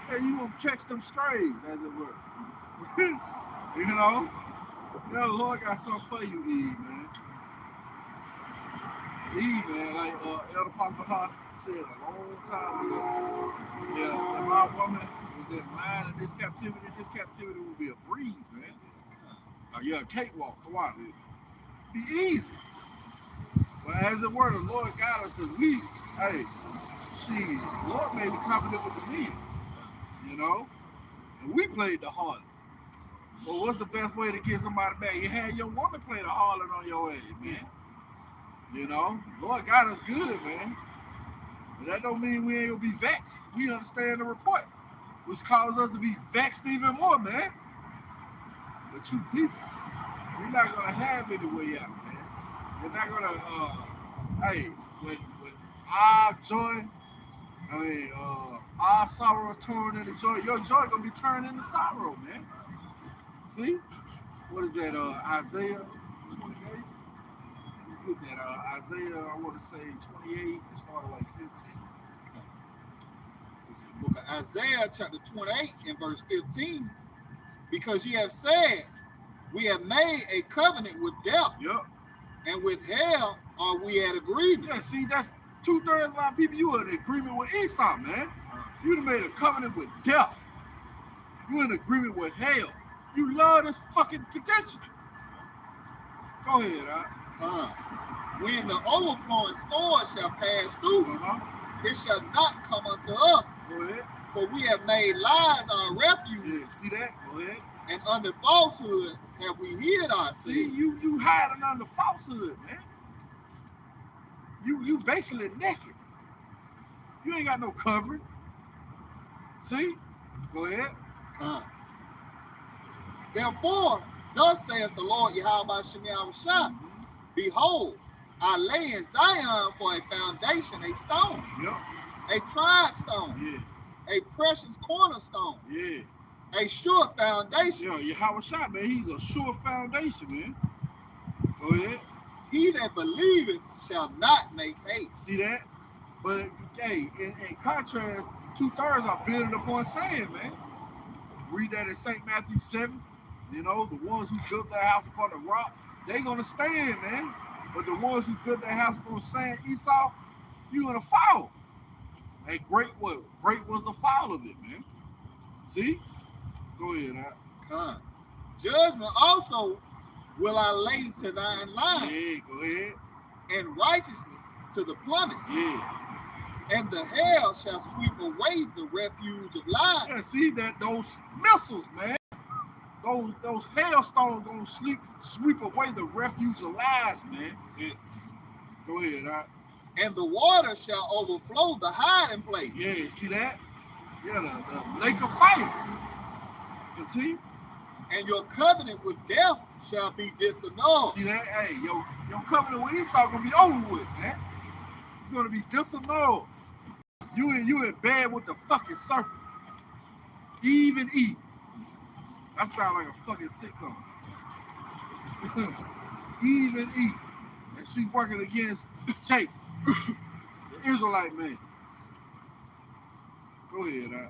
Yeah, you gonna catch them strays, as it were. You know? Yeah, the Lord got something for you, Eve, man. Eve, man, like Elder Papa said a long time ago. Yeah, if our woman was in mind of this captivity would be a breeze, man. Yeah, a cakewalk. Why? Be easy. But as it were, the Lord got us because we, hey, see, the Lord made me confident with the men, you know? And we played the harlot. Well, what's the best way to get somebody back? You had your woman play the harlot on your ass, man. You know, Lord got us good, man. But that don't mean we ain't gonna be vexed. We understand the report, which causes us to be vexed even more, man. But you people, we're not gonna have any way out, man. We're not gonna, hey, when our joy, our sorrow is turned into joy, your joy gonna be turned into sorrow, man. See? What is that, Isaiah 28? Look at Isaiah, I want to say 28, it started like 15. This is the book of Isaiah, chapter 28, and verse 15. Because ye have said, we have made a covenant with death, Yep. and with hell are we at agreement. Yeah, see, that's 2/3 of a lot of people. You are in agreement with Esau, man. You done made a covenant with death. You in agreement with hell. You love this fucking contention. Go ahead, When the overflowing store shall pass through, it shall not come unto us. Go ahead. For we have made lies our refuge. Yeah, see that? Go ahead. And under falsehood have we hid ourselves. See, you hiding under falsehood, man. You basically naked. You ain't got no covering. See? Go ahead. Therefore, thus saith the Lord Yahweh Shem Yahushua, behold, I lay in Zion for a foundation, a stone, Yep. a tried stone, Yeah. a precious cornerstone, Yeah. a sure foundation. Yeah, Yahweh Shai, man, he's a sure foundation, man. Go ahead. He that believeth shall not make haste. See that? But hey, in contrast, 2/3 are building upon sand, man. Read that in St. Matthew 7. You know, the ones who built their house upon the rock, they gonna stand, man. But the ones who built their house upon sand, Esau, you gonna fall. And great was the fall of it, man. See? Go ahead, Judgment also will I lay to thine line, Yeah, go ahead. and righteousness to the plummet. Yeah. And the hell shall sweep away the refuge of lies. Yeah, see that those missiles, man. Those hailstones gonna sweep away the refuge of lies, man. Yeah. Go ahead, And the water shall overflow the hiding place. Yeah, see that? Yeah, the lake of fire. Continue. And your covenant with death shall be disannulled. See that? Hey, your covenant with Esau gonna be over with, man. It's gonna be disannulled. You in bed with the fucking serpent. Eve and Eve. That sounds like a fucking sitcom. Eve and Eve. And she working against Jake, the Israelite man. Go ahead,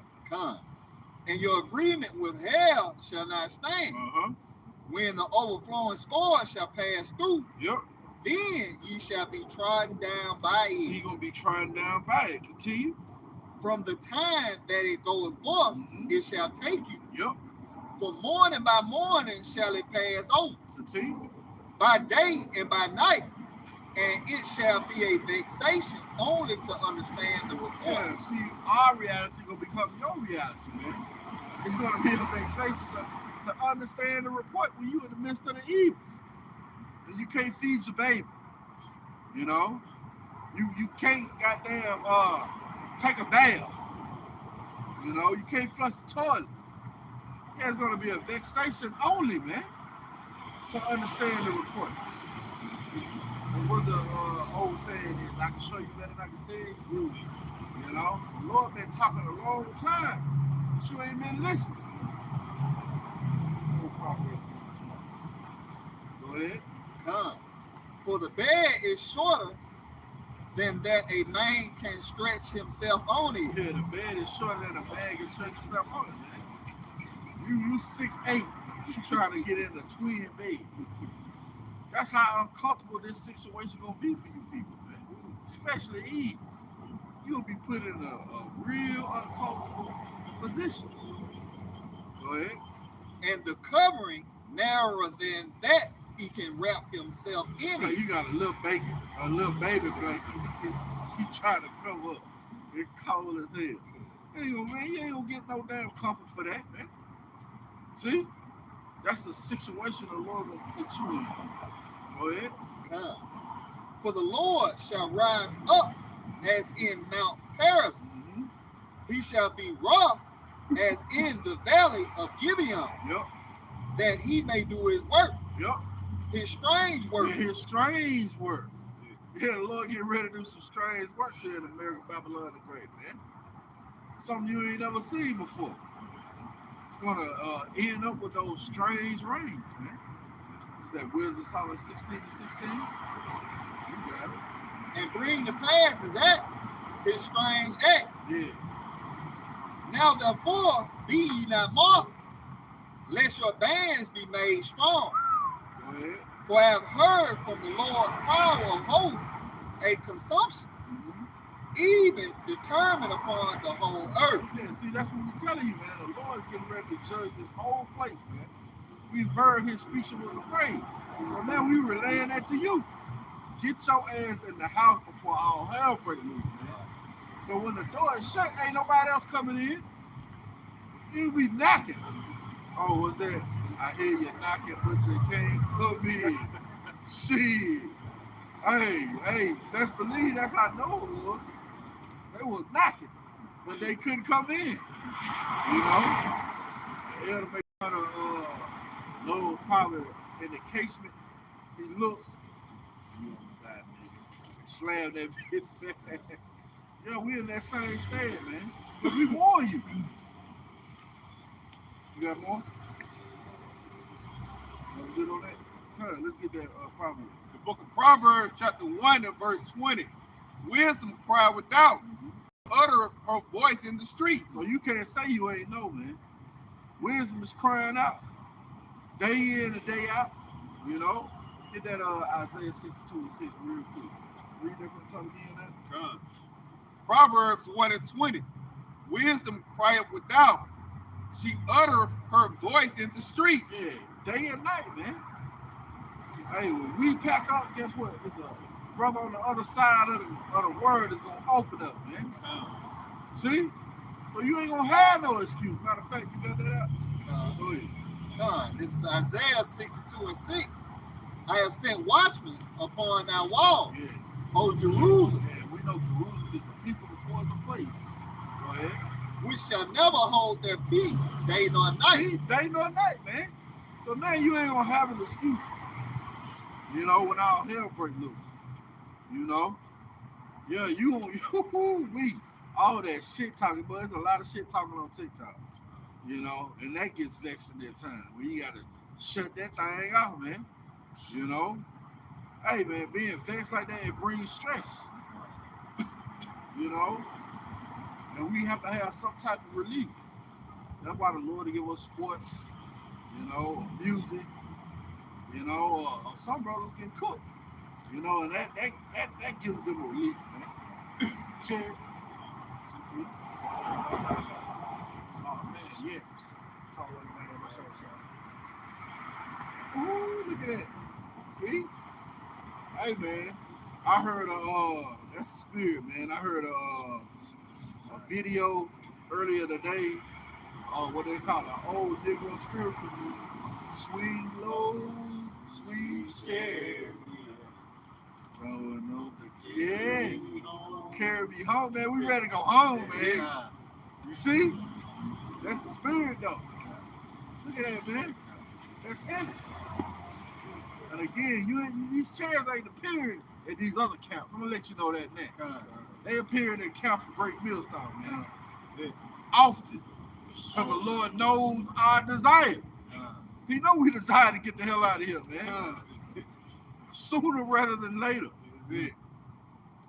And your agreement with hell shall not stand. When the overflowing score shall pass through, Yep. then ye shall be trodden down by it. She gonna be trodden down by it. Continue. From the time that it goeth forth, it shall take you. Yep. For morning by morning shall it pass over. Continue. By day and by night, and it shall be a vexation only to understand the report. Yeah, see, our reality gonna become your reality, man. It's gonna be a vexation to understand the report when you in the midst of the evil. And you can't feed your baby. You know? You can't goddamn take a bath. You know, you can't flush the toilet. Yeah, it's gonna be a vexation only, man, to understand the report. And what the old saying is, I can show you better than I can tell you. You know, the Lord been talking a long time, but you ain't been listening. Go ahead. For the bed is shorter than that a man can stretch himself on it. Yeah, the bed is shorter than a man can stretch himself on it, man. You 6'8", you trying to get in a twin bed. That's how uncomfortable this situation gonna be for you people, man. Especially Eve. You gonna be put in a real uncomfortable position. Go ahead. And the covering narrower than that he can wrap himself in Yeah, it. you got a little baby blanket. He trying to cover up. It's cold as hell. Man, you ain't gonna get no damn comfort for that, man. See? That's the situation the Lord will put you in. Go ahead. God. For the Lord shall rise up as in Mount Perazim. Mm-hmm. He shall be wroth as in the valley of Gibeon, Yep. that he may do his work, Yep. his strange work. Yeah, his strange work. Yeah, the Lord getting ready to do some strange work here in America, Babylon the Great, man. Something you ain't never seen before. Gonna end up with those strange rains, man. Is that Wisdom of Solomon 16:16? You got it. And bring to pass his act, his strange act. Yeah. Now therefore be ye not marvelous, lest your bands be made strong. Go ahead. For I have heard from the Lord power of hosts a consumption, even determined upon the whole earth. Yeah, see, that's what we're telling you, man. The Lord's getting ready to judge this whole place, man. We've heard his speech and was afraid. So now we relaying that to you. Get your ass in the house before all hell breaks loose, man. But when the door is shut, ain't nobody else coming in. You be knocking. Oh, what's that? I hear you knocking, but you can't come in. Shit. Hey, let's believe that's how Noah was. They was knocking, but they couldn't come in. You know? They had to make fun of Noah probably in the casement. He looked. You know, that nigga. Slammed that bitch back. Yeah, we in that same stand, man. But we warn you. You got more? You good on that? Huh, let's get that Proverbs. The book of Proverbs, chapter 1 and verse 20. Wisdom cry without, utter her voice in the streets. So you can't say you ain't know, man. Wisdom is crying out, day in and day out. You know? Get that Isaiah 62:6 real quick. Read that from the top again, that. Proverbs 1 and 20. Wisdom crieth without, she uttereth her voice in the streets. Yeah, day and night, man. Hey, when we pack up, guess what? It's a brother on the other side of the word is gonna open up, man. See? So you ain't gonna have no excuse. Matter of fact, you got that out? Go ahead. This is Isaiah 62 and 6. I have sent watchmen upon thy wall, Yeah. O Jerusalem, Yeah, we know Jerusalem is a people before it's a place. Go ahead. which shall never hold their peace day nor night. See, day nor night, man. So now you ain't gonna have an excuse. You know, when all hell break loose. You know? Yeah, we all that shit talking, but there's a lot of shit talking on TikTok. You know, and that gets vexing at times. Where you gotta shut that thing off, man. You know? Hey man, being vexed like that, it brings stress. You know? And we have to have some type of relief. That's why the Lord will give us sports, you know, or music, you know, or some brothers can cook. You know, and that gives them a relief, man. Cheers. Oh man, yes. Talk like man, what's up, son? Ooh, look at that. See? Hey man, I heard that's the spirit, man. I heard a video earlier today, what they call it, old Negro spiritual music. Swing low, sweet chariot. Yeah. Carry me home, man. We ready to go home, man. You see? That's the spirit, though. Look at that, man. That's heavy. And again, these chairs ain't appearing at these other camps. I'm gonna let you know that now. They appear in their camps for Great Millstone, man. Often. Because the Lord knows our desire. He knows we desire to get the hell out of here, man. Sooner rather than later. Is it?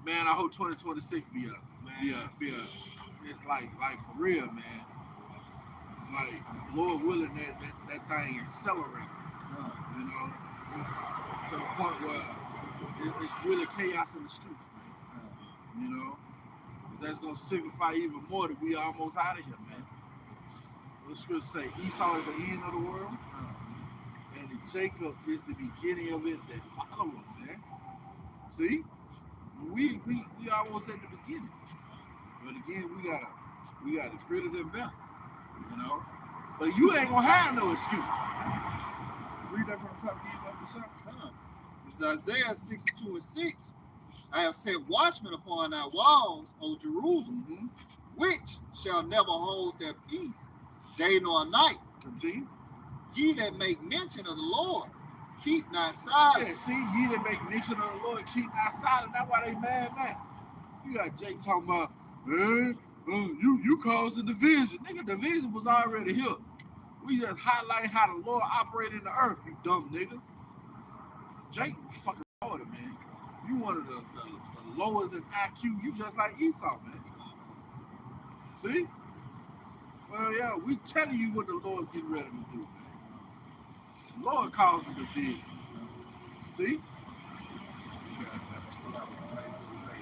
Man, I hope 2026 be a it's like for real, man. Like, Lord willing, that thing accelerate. You know? To the point where it's really chaos in the streets, man. You know? That's gonna signify even more that we almost out of here, man. The scripture say Esau is the end of the world, and Jacob is the beginning of it that follow him, man. See? We almost at the beginning. But again, we gotta grit it and better, you know. But you ain't gonna have no excuse. Read that from the top again, up to something. It's Isaiah 62:6. I have set watchmen upon thy walls, O Jerusalem, which shall never hold their peace, day nor night. Continue. Ye that make mention of the Lord, keep not silent. Yeah, see, ye that make mention of the Lord, keep not silent. That's why they mad now. You got Jake talking about, man, you causing division. Nigga, division was already here. We just highlight how the Lord operated in the earth, you dumb nigga. Jake, you fucking order, man. You one of the lowest in IQ. You just like Esau, man. See? Well, yeah, we telling you what the Lord's getting ready to do, man. The Lord calls it division. See?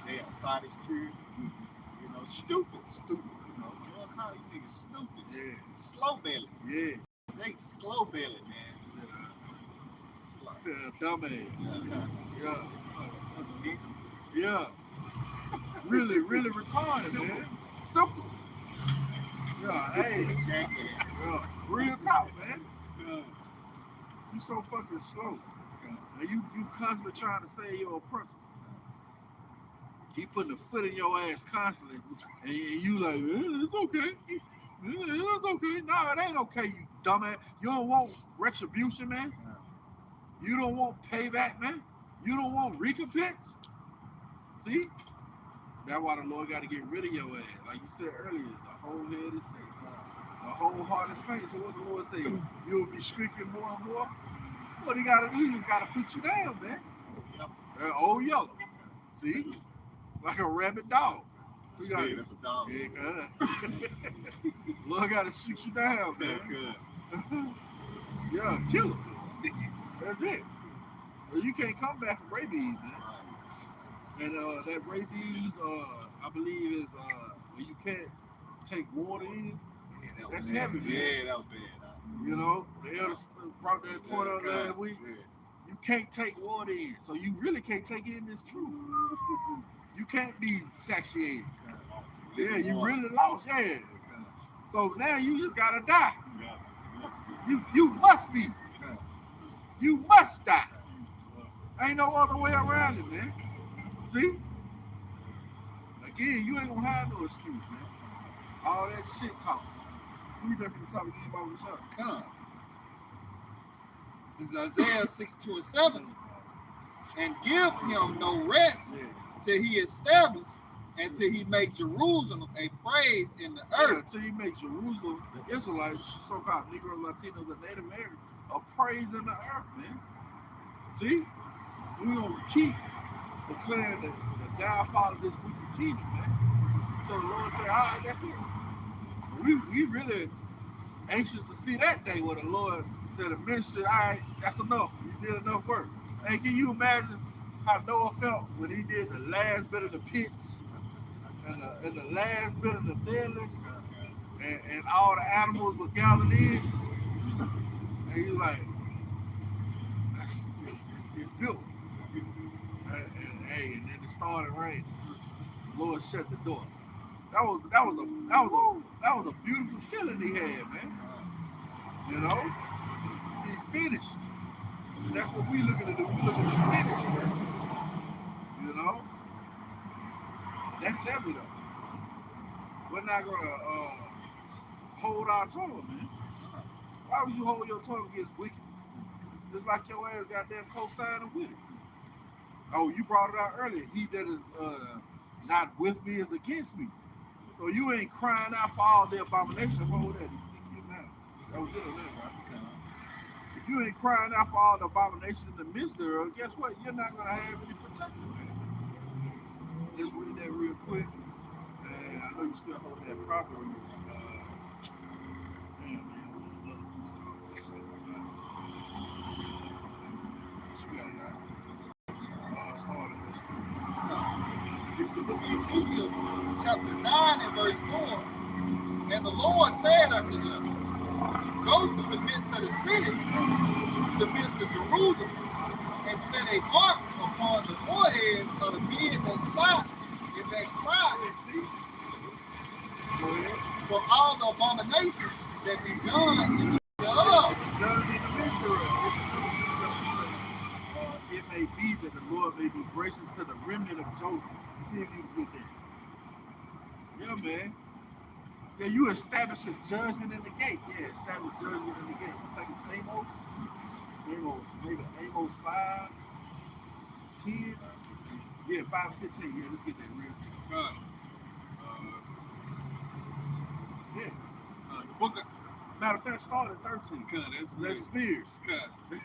They are side true. You know, stupid. You know, Lord call you niggas stupid. Yeah. Slow belly. Yeah. They slow belly, man. Yeah, dumbass. Yeah. Yeah. Really, really retarded, Simple. man. Simple. Yeah, hey. Yeah. Real talk, man. You so fucking slow. And you constantly trying to say your oppressor. He putting a foot in your ass constantly, and you like, it's okay. It's okay. No, it ain't okay, you dumbass. You don't want retribution, man. You don't want payback, man. You don't want recompense. See? That's why the Lord got to get rid of your ass. Like you said earlier, the whole head is sick. The whole heart is faint. So what the Lord say? You'll be shrieking more and more. What he got to do, he just got to put you down, man. That old yellow. See? Like a rabid dog. That's a dog. Yeah, Lord got to shoot you down, man. Yeah, kill him. That's it. Well, you can't come back from rabies, man. And that rabies, I believe, is where you can't take water in. Yeah, that's heavy, man. Yeah, that was bad. You know, the elders brought that point up last week. Yeah. You can't take water in, so you really can't take in this truth. You can't be satiated. Yeah, you really lost. Yeah. So now you just gotta die. You must be. You must die. Ain't no other way around it, man. See? Again, you ain't gonna have no excuse, man. All that shit talk. You definitely talk again about what's up. Come. This is Isaiah 62:7. And give him no rest till he establish and till he make Jerusalem a praise in the earth. Till he make Jerusalem, the Israelites, so-called Negro, Latinos, and Native Americans, a praise in the earth, man. See? We're going to keep declaring the downfall of this wicked kingdom, man. So the Lord said, all right, that's it. We really anxious to see that day where the Lord said, the ministry, all right, that's enough. You did enough work. Hey, can you imagine how Noah felt when he did the last bit of the pits and the last bit of the deadly and all the animals were gathered in? And he was like, it's built. And then it started raining. The Lord shut the door. That was a beautiful feeling he had, man. You know, he finished. That's what we looking to do. We looking to finish, man. You know, that's heavy though. We're not gonna hold our tongue, man. Why would you hold your tongue against wickedness? Just like your ass got that co-signing with it. Oh, you brought it out earlier. He that is not with me is against me. So you ain't crying out for all the abominations. Hold that. That was it, right? If you ain't crying out for all the abominations in the midst thereof, guess what? You're not gonna have any protection, man. Just read that real quick. And I know you still hold that properly. This is the book of Ezekiel, chapter 9 and verse 4. And the Lord said unto him, go through the midst of the city, through the midst of Jerusalem, and set a mark upon the foreheads of the men that sigh and that cry for all the abominations that be done in the midst thereof. may be that the Lord may be gracious to the remnant of Joseph. See if you can get that. Yeah, man. Yeah, you establish a judgment in the gate. Yeah, establish judgment in the gate. I think it's maybe Amos 5, 10. Yeah, 5 and 15. Yeah, let's get that real quick. Yeah. The book of, Matter of fact, start at 13. That's Spears.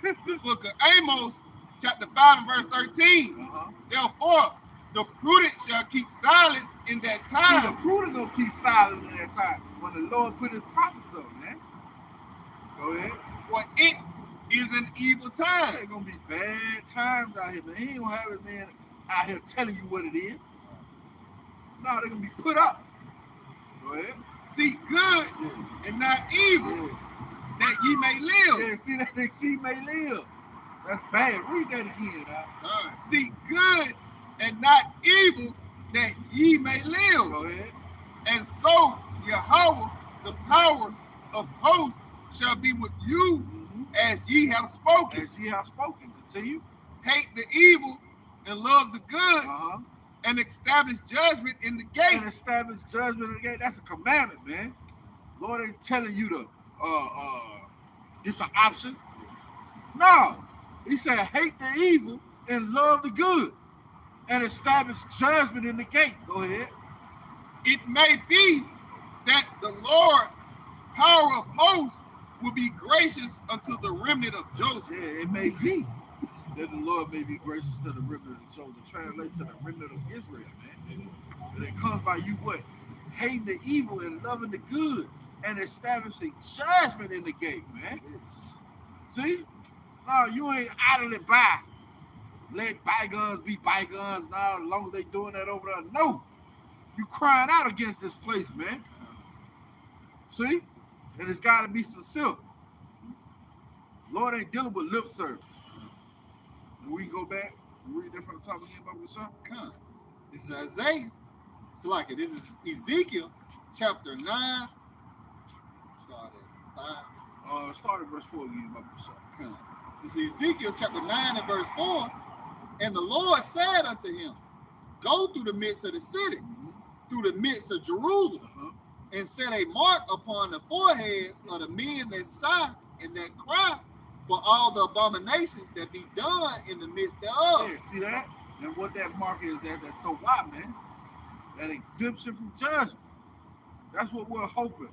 The book of Amos, chapter 5 and verse 13. Therefore, the prudent shall keep silence in that time. See, the prudent gonna keep silent in that time when the Lord put his prophets up, man. Go ahead. For it is an evil time. There's gonna be bad times out here, man. He ain't gonna have his man out here telling you what it is. No, they're gonna be put up. Go ahead. Seek good and not evil, that ye may live. Yeah, see that she may live. That's bad. Read that again, now. Seek good and not evil, that ye may live. Go ahead. And so Yahweh, the powers of hosts, shall be with you as ye have spoken. As ye have spoken. Continue. Hate the evil and love the good, and establish judgment in the gate. And establish judgment in the gate. That's a commandment, man. Lord ain't telling you to it's an option. No. He said hate the evil and love the good, and establish judgment in the gate. Go ahead. It may be that the Lord, power of hosts, will be gracious unto the remnant of Joseph. Yeah, it may be that the Lord may be gracious to the remnant of Joseph. Translate to the remnant of Israel, man. And it comes by you what? Hating the evil and loving the good, and establishing judgment in the gate, man. See? No, you ain't idly by. Let bygones be bygones now, as long as they doing that over there. No. You crying out against this place, man. See? And it's got to be sincere. Lord ain't dealing with lip service. And we go back and read that from the top again, Bible son. Come. This is Isaiah. It's like it. This is Ezekiel chapter 9. Start at 5. Start at verse 4 again, Bible son. Come. This is Ezekiel chapter 9 and verse 4. And the Lord said unto him, go through the midst of the city, through the midst of Jerusalem, and set a mark upon the foreheads of the men that sigh and that cry for all the abominations that be done in the midst thereof. Yeah, see that? And what that mark is, that Torah, man. That exemption from judgment. That's what we're hoping,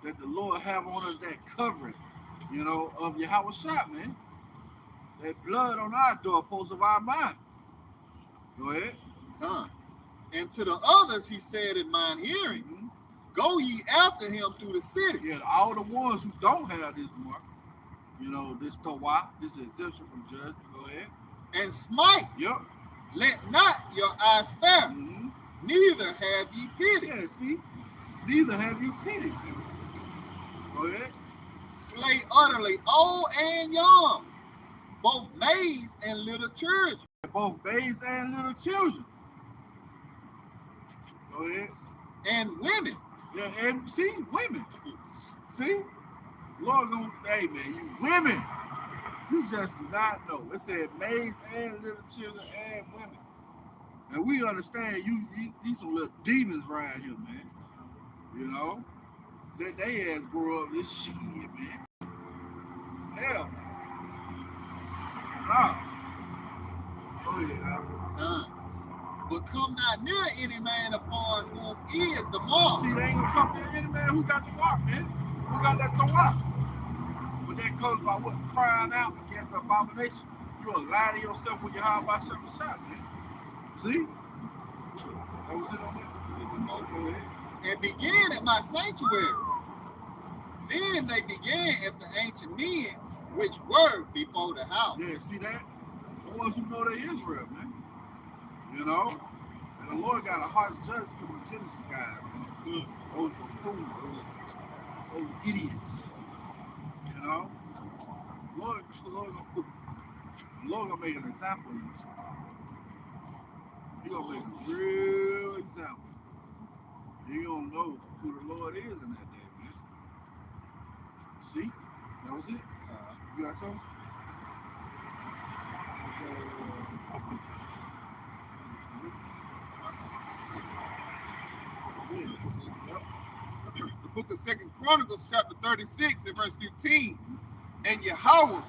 that the Lord have on us, that covering, you know, of Yahweh Shah, man. That blood on our doorposts of our mind. Go ahead. And to the others he said in mine hearing, go ye after him through the city. Yeah, all the ones who don't have this mark, you know, this Torah, this exemption from judgment. Go ahead. And smite. Yep. Let not your eyes spare. Neither have ye pity. Yeah, see? Neither have you pity. Go ahead. Slay utterly old and young, both maids and little children. Both babes and little children. Go ahead. And women. Yeah, and see, women. See? Lord gonna, hey man, you women, you just do not know. It said maids and little children and women. And we understand you some little demons around here, man. You know? Let they ass grow up this shit, man. Hell no. Nah. Go ahead, Al. But come not near any man upon whom is the mark. See, they ain't gonna come near any man who got the mark, man. Who got that Torah. But that comes by what? Crying out against the abomination. You gonna lie to yourself when you're high by some shot, man. See? That was it on that? Go ahead. And began at my sanctuary. Then they began at the ancient men, which were before the house. Yeah, see that? The ones who know they Israel, man. You know? And the Lord got a harsh judgment for the Genesis guys, man. Those buffoons, those idiots. You know? Lord gonna make an example of you too. He gonna make a real example. You don't know who the Lord is in that day, man. See? That was it. You got something? book of 2 Chronicles, chapter 36, and verse 15. And Yahweh,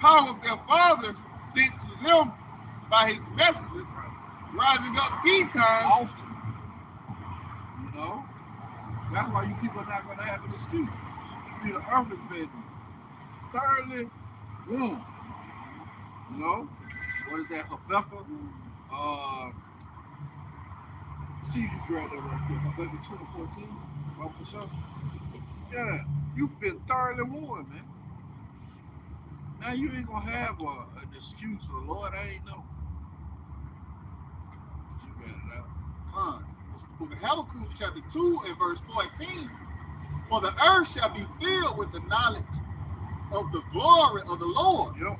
power of their fathers, sent to them by his messengers, rising up betimes. Often. You know? That's why you people are not going to have an excuse. See, the earth has been thoroughly warmed. You know? What is that? Habakkuk? See if you grab that right here. Habakkuk 2:14. Oh, for sure. Yeah, you've been thoroughly warned, man. Now you ain't gonna have an excuse. So Lord, I ain't know. You got it out. This is the book of Habakkuk, chapter 2, and verse 14. For the earth shall be filled with the knowledge of the glory of the Lord, Yep.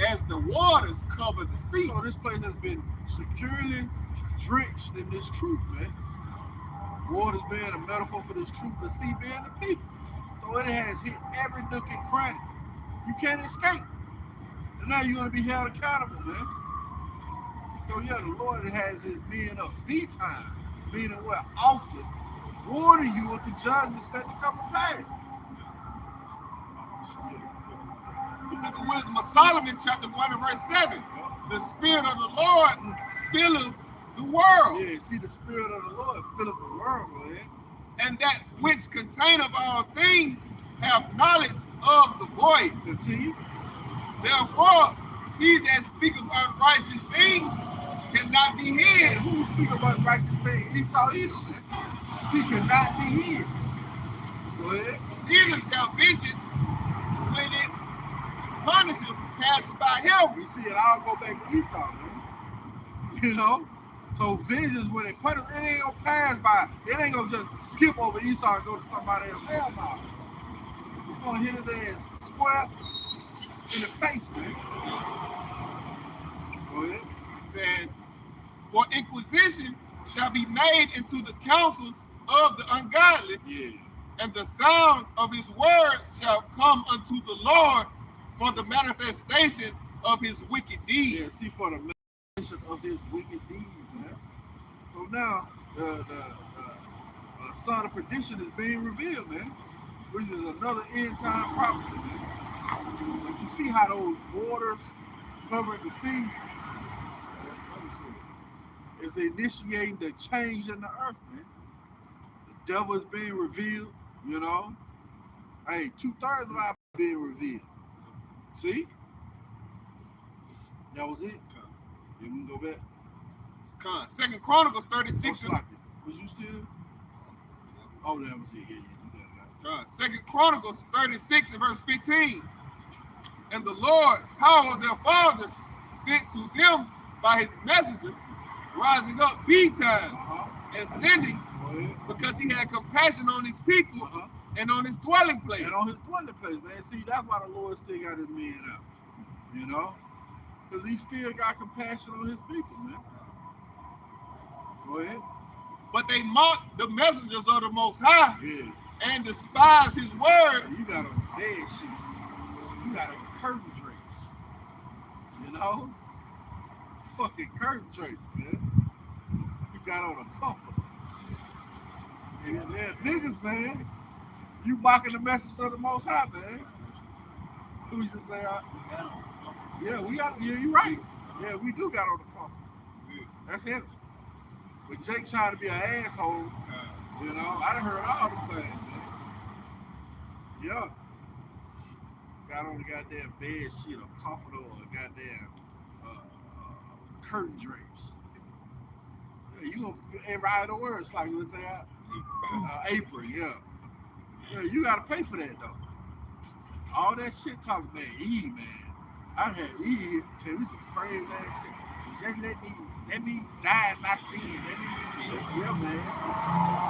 as the waters cover the sea. So this place has been securely drenched in this truth, man. Water's being a metaphor for this truth, the sea being the people. So it has hit every nook and cranny. You can't escape. And now you're going to be held accountable, man. So yeah, the Lord has his men up B-time, meaning what? Often, warning you of the judgment set to come to pass. The book of Wisdom of Solomon, chapter 1 and verse 7. The Spirit of the Lord filleth the world. Yeah, see, the Spirit of the Lord filleth the world, man. And that which containeth all things have knowledge of the voice. Continue. Therefore, he that speaketh unrighteous things cannot be hid. Who speak about righteous things? Esau either, man. He cannot be hid. Go ahead. Neither shall vengeance when it punisheth pass by him. You see, it all go back to Esau, man. You know? So vengeance, when it punish, it ain't gonna pass by. It ain't gonna just skip over Esau and go to somebody else. Hell no. It's gonna hit his ass square in the face, man. Go ahead. It says, for inquisition shall be made into the counsels of the ungodly, Yeah. and the sound of his words shall come unto the Lord for the manifestation of his wicked deeds. Yeah, see, for the manifestation of his wicked deeds, man. So now, the son of perdition is being revealed, man, which is another end time prophecy, man. But you see how those waters covering the sea is initiating the change in the earth, man. The devil is being revealed, you know. Hey, 2/3 of our being revealed. See? That was it. Then we can go back. 2 Chronicles 36. Was you still? Oh, that was it. Yeah, you got it. 2 Chronicles 36 and verse 15. And the Lord, power of their fathers, sent to them by his messengers, rising up betimes and sending, because he had compassion on his people and on his dwelling place. And on his dwelling place, man. See, that's why the Lord still got his men out. You know? Because he still got compassion on his people, man. Go ahead. But they mocked the messengers of the Most High, Yeah. and despised his words. You got on bed sheet. You got on curtain drapes. You know? Fucking curtain drapes, man. You got on a comforter. And they're niggas, man. You mocking the message of the Most High, man. Who you say? Yeah, we got. Yeah, you right. Yeah, we do got on the comforter. That's him. But Jake trying to be an asshole. You know, I done heard all the things, man. Yeah. Got on the goddamn bed sheet, a comforter, or a goddamn curtain drapes. Yeah, you gonna every other word, it's like you would say apron, yeah. Yeah, you gotta pay for that though. All that shit talking about E, man. I had E tell me some crazy ass shit. Just let me die in my sin. Yeah, man.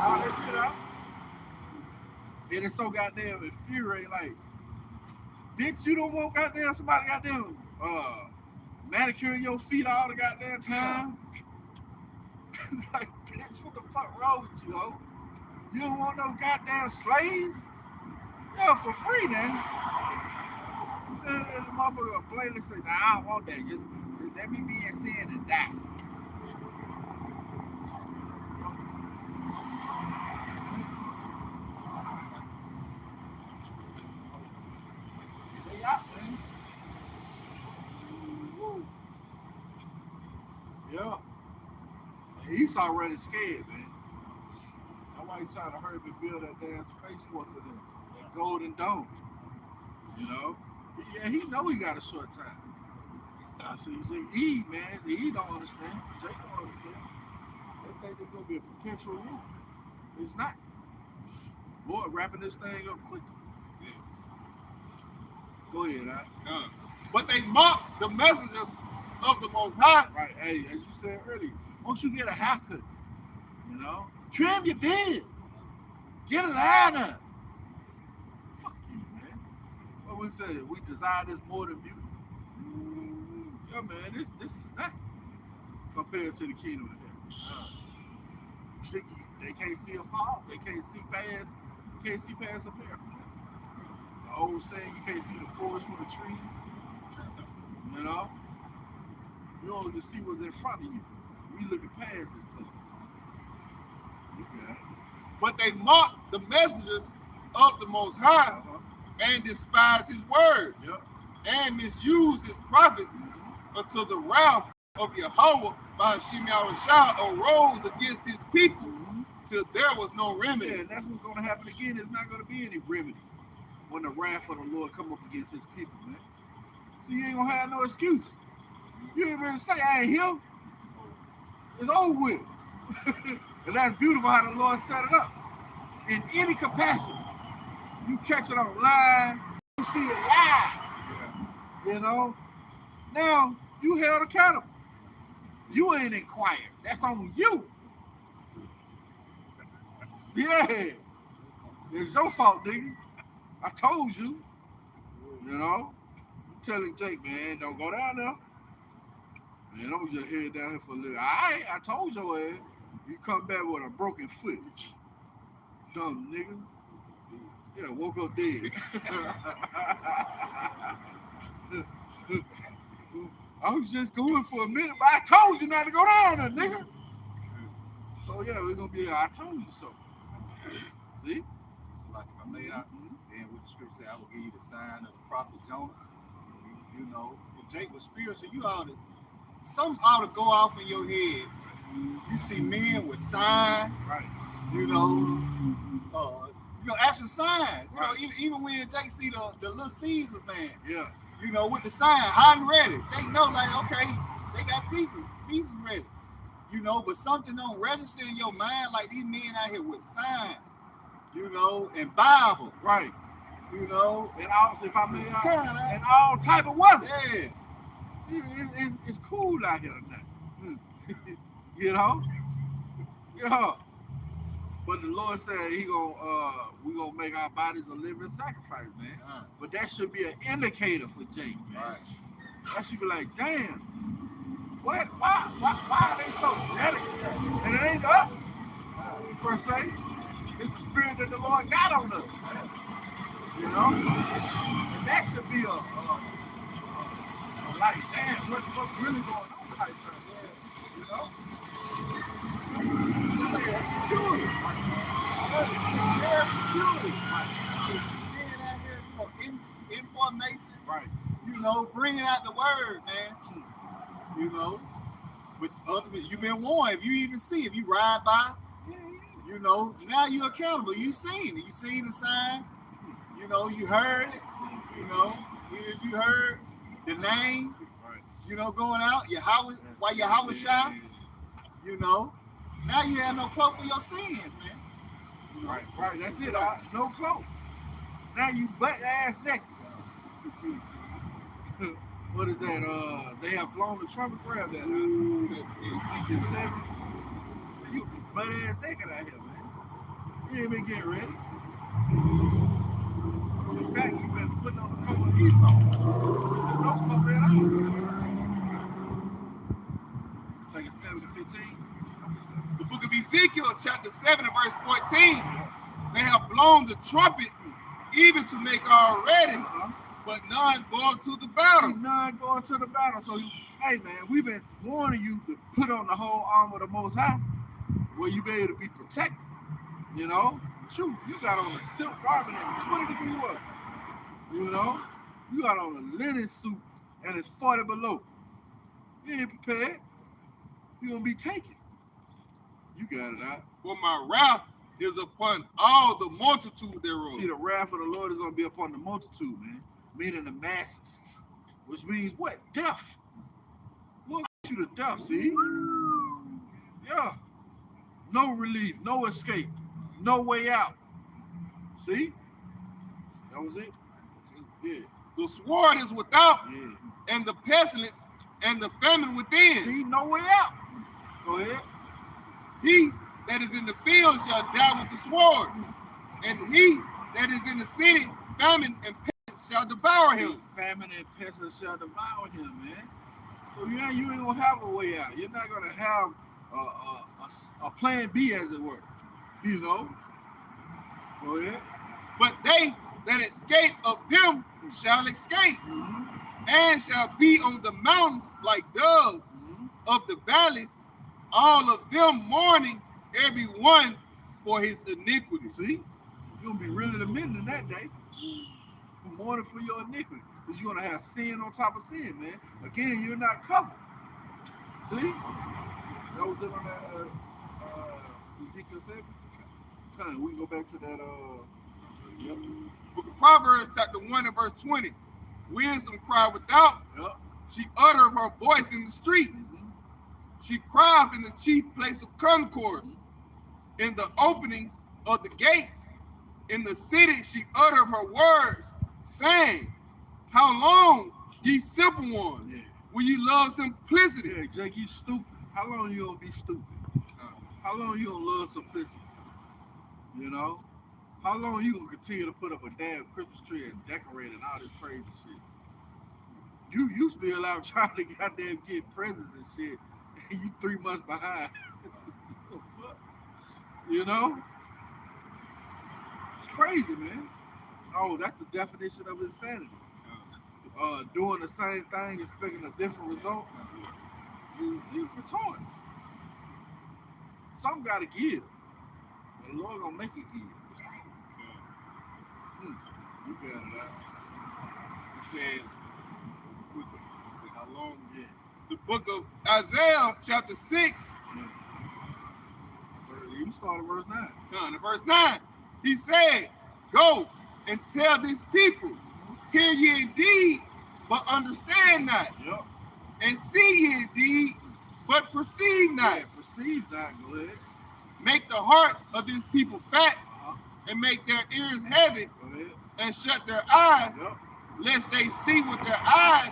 All that shit out. And it's so goddamn infuriating. Like, bitch, you don't want goddamn somebody goddamn manicuring your feet all the goddamn time. Like, bitch, what the fuck wrong with you, ho? You don't want no goddamn slaves? Yeah, for free, man. And the motherfucker plainly say, nah, I don't want that. Just let me be in sin and die. Yeah. And Esau running scared, man. That's why he trying to hurry up and build that damn space force in there. That golden dome. You know? Yeah, he know he got a short time. So you see, Eve, man, he don't understand. Jake don't understand. They think it's gonna be a perpetual war. It's not. Lord wrapping this thing up quickly. Yeah. Go ahead, But they mocked the messengers of the Most High. Right, hey, as you said earlier, won't you get a haircut? You know? Trim your beard. Get a line up. Fuck you, man. What we say? We desire this more than beauty. Yeah, man, this is nothing compared to the kingdom of heaven. They can't see a fall. They can't see past. You can't see past America. The old saying, you can't see the forest from the trees. You know, you only can see what's in front of you. We looking past this place. Okay. But they mocked the messengers of the Most High and despised his words and misused his prophets until the wrath of Yahweh by Hashem Yahushua arose against his people till there was no remedy. Yeah, and that's what's going to happen again. There's not going to be any remedy when the wrath of the Lord come up against his people, man. So you ain't going to have no excuse. You ain't even say, I ain't here. It's over with. And that's beautiful how the Lord set it up. In any capacity. You catch it online, you see it live. You know? Now, you held accountable. You ain't inquired. That's on you. Yeah. It's your fault, nigga. I told you. You know? I'm telling Jake, man, don't go down there. Man, I'm just head down here for a little. I told your ass. You come back with a broken foot. Dumb nigga. Yeah, woke up dead. I was just going for a minute, but I told you not to go down there, nigga. So yeah, we're gonna be. I told you so. See? It's like if I lay out, then with the scripture say, I will give you the sign of the prophet Jonah. You know, if Jake was spiritual, something ought to go off in your head. You see men with signs, right? You know, actual signs. You know, even when Jake see the little Caesars man, you know, with the sign hot and ready. Jake know, like, okay, they got pieces ready. You know, but something don't register in your mind like these men out here with signs, you know, and Bibles. Right. You know. And also, if I may, and all type of weather. Yeah. It's cool out here tonight. You know? Yeah. But the Lord said we gonna make our bodies a living sacrifice, man. But that should be an indicator for Jake, man. Right. That should be like, damn. What? Why are they so dedicated? And it ain't us, per se. It's the spirit that the Lord got on us. You know? And that should be a like, damn, what's really going on type thing. You know? Information, right? You know, bringing out the word, man. You know, but ultimately, you've been warned. If you even see, if you ride by, you know, now you're accountable. You seen it. You seen the signs. You know, you heard it. You know, you heard the name. Right. You know, going out. Yahweh Shai. You know, now you have no cloak for your sins, man. Right. That's it. No cloak. Now you butt ass naked. What is that? They have blown the trumpet. Grab that. That's Ezekiel 7. You butt ass naked out here, man. You ain't been getting ready. In fact, you've been putting on the coat of Esau. This is no coat at all. I think it's 7 to 15. The book of Ezekiel, chapter 7 and verse 14. They have blown the trumpet even to make all ready, but none going to the battle. None going to the battle. So, hey man, we've been warning you to put on the whole armor of the Most High, where you be able to be protected. You know, true. You got on a silk garment and 20 degree weather. You know, you got on a linen suit and it's 40 below. You ain't prepared. you're going to be taken. You got it out. For my wrath is upon all the multitude thereof. See, the wrath of the Lord is going to be upon the multitude, man. Meaning the masses. Which means what? Death. Lord, you to death, see? Yeah. No relief, no escape, no way out. See? That was it? Yeah. The sword is without, Yeah. and the pestilence and the famine within. See, no way out. Go ahead. He that is in the field shall die with the sword, and he that is in the city, famine and pestilence shall devour him. Famine and pestilence shall devour him, man. So you ain't gonna have a way out. You're not gonna have a plan B, as it were. You know. Go ahead. But they that escape of them shall escape, and shall be on the mountains like doves of the valleys, all of them mourning, every one for his iniquity. See, you're gonna be really lamenting in that day, mourning for your iniquity, because you're gonna have sin on top of sin, man. Again, you're not covered. See, that was it on that Ezekiel 7. Kind of, we can go back to that. Yep. Book of Proverbs, chapter 1 and verse 20. Wisdom cried without. Yep. She uttered her voice in the streets. She cried in the chief place of concourse, in the openings of the gates. In the city she uttered her words, saying, how long, ye simple ones, will ye love simplicity? Yeah, Jake, you stupid. How long you gonna be stupid? How long you gonna love simplicity? You know? How long you gonna continue to put up a damn Christmas tree and decorate and all this crazy shit? You still out trying to goddamn get presents and shit, and you 3 months behind. You know? It's crazy, man. Oh, that's the definition of insanity. Doing the same thing, expecting a different result. You retarded. Something gotta give. The Lord gonna make it give. You got it out. It says, how long? Yeah. The book of Isaiah, chapter 6. You start at verse 9. Verse 9. He said, go and tell this people, hear ye indeed, but understand not. Yep. And see ye indeed, but perceive not. Yeah, perceive not, go ahead. Make the heart of this people fat, and make their ears heavy, and shut their eyes, lest they see with their eyes,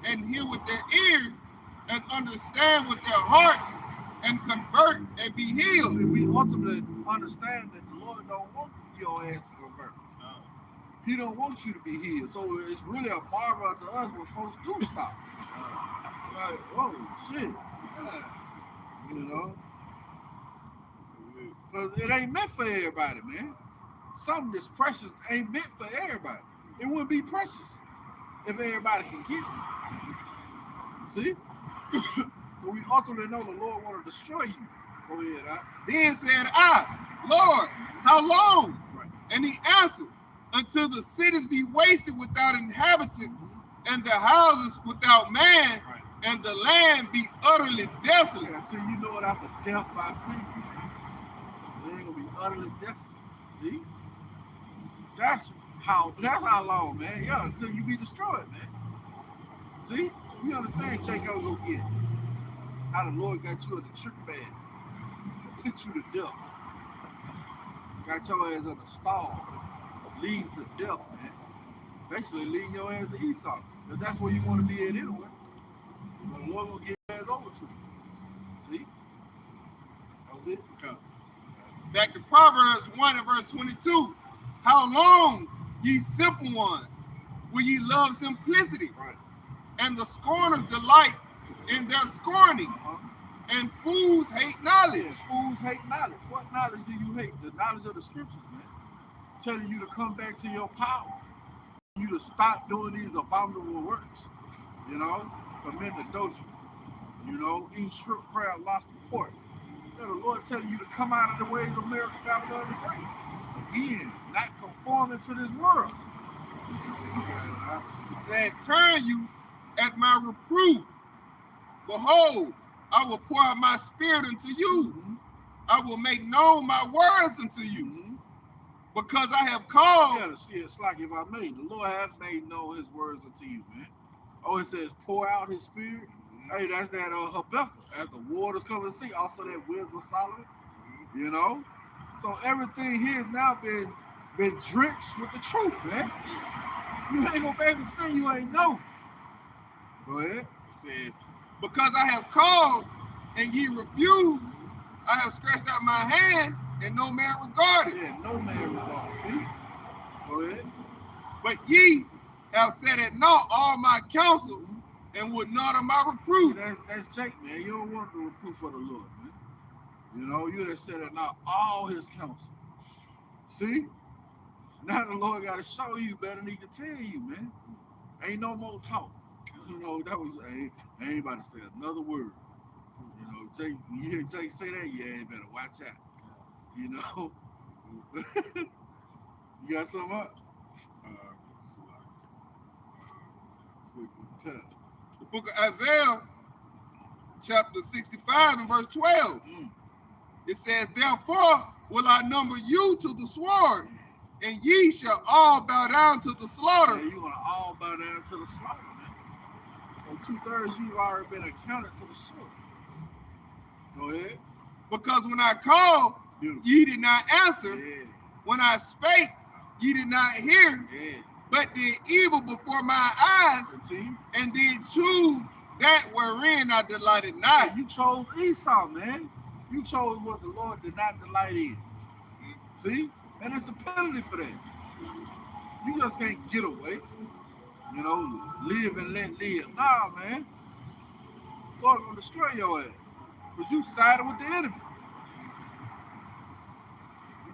and hear with their ears, and understand with their heart, and convert and be healed. See, we ultimately understand that the Lord don't want your ass to convert. He don't want you to be healed. So it's really a marvel to us when folks do stop. Like, oh shit. You know? Because it ain't meant for everybody, man. Something that's precious ain't meant for everybody. It wouldn't be precious if everybody can get it. See? So we ultimately know the Lord want to destroy you. Go ahead, huh? Then said I, Lord, how long? Right. And he answered, until the cities be wasted without inhabitant, and the houses without man, Right. and the land be utterly desolate. Yeah, until you know it after death by people. They ain't gonna be utterly desolate. See? That's how long, man. Yeah, until you be destroyed, man. See? We understand Jacob go get it. How the Lord got you in the trick bag. Put you to death. Got your ass in a stall. Leading to death, man. Basically leading your ass to Esau. Because that's where you want to be at anyway. But the Lord will get your ass over to you. See? That was it. Okay. Back to Proverbs 1 and verse 22. How long, ye simple ones, will ye love simplicity? Right. And the scorners delight in their scorning. And fools hate knowledge. Yes, fools hate knowledge. What knowledge do you hate? The knowledge of the scriptures, man. Telling you to come back to your power. You to stop doing these abominable works. You know, commit adultery. You know, eating shrimp, crab, lobster, pork. You know, the Lord telling you to come out of the ways of America, Babylon, and great. Again, not conforming to this world. It says, turn you at my reproof. Behold, I will pour out my spirit unto you. Mm-hmm. I will make known my words unto you. Mm-hmm. Because I have called. Yeah, it's like if I made, the Lord has made known his words unto you, man. Oh, it says pour out his spirit. Hey, that's that Habakkuk. As the waters cover the sea, also that wisdom of Solomon. You know? So everything here has now been drenched with the truth, man. You ain't gonna be able to say you ain't know. Go ahead. It says, because I have called and ye refused, I have stretched out my hand and no man regarded. Yeah, no man regarded. See? Go ahead. But ye have set at naught all my counsel and would not of my reproof. That's Jake, man. You don't want the reproof for the Lord, man. You know, you done said it now, all his counsel. See? Now the Lord got to show you better than he can tell you, man. Ain't no more talk. You know, that was, I ain't about to say another word. You know, Jake, you hear Jake say that, yeah, you better watch out. You know? You got something up? The book of Isaiah, chapter 65 and verse 12. It says, therefore will I number you to the sword, and ye shall all bow down to the slaughter. Yeah, you're going to all bow down to the slaughter, man. So 2/3 you've already been accounted to the sword. Go ahead. Because when I called, ye did not answer. Yeah. When I spake, ye did not hear. Yeah. But did evil before my eyes, and did choose that wherein I delighted not. Yeah, you chose Esau, man. You chose what the Lord did not delight in. See? And it's a penalty for that. You just can't get away. You know, live and let live. Nah, man. Lord gonna destroy your ass. Because you sided with the enemy.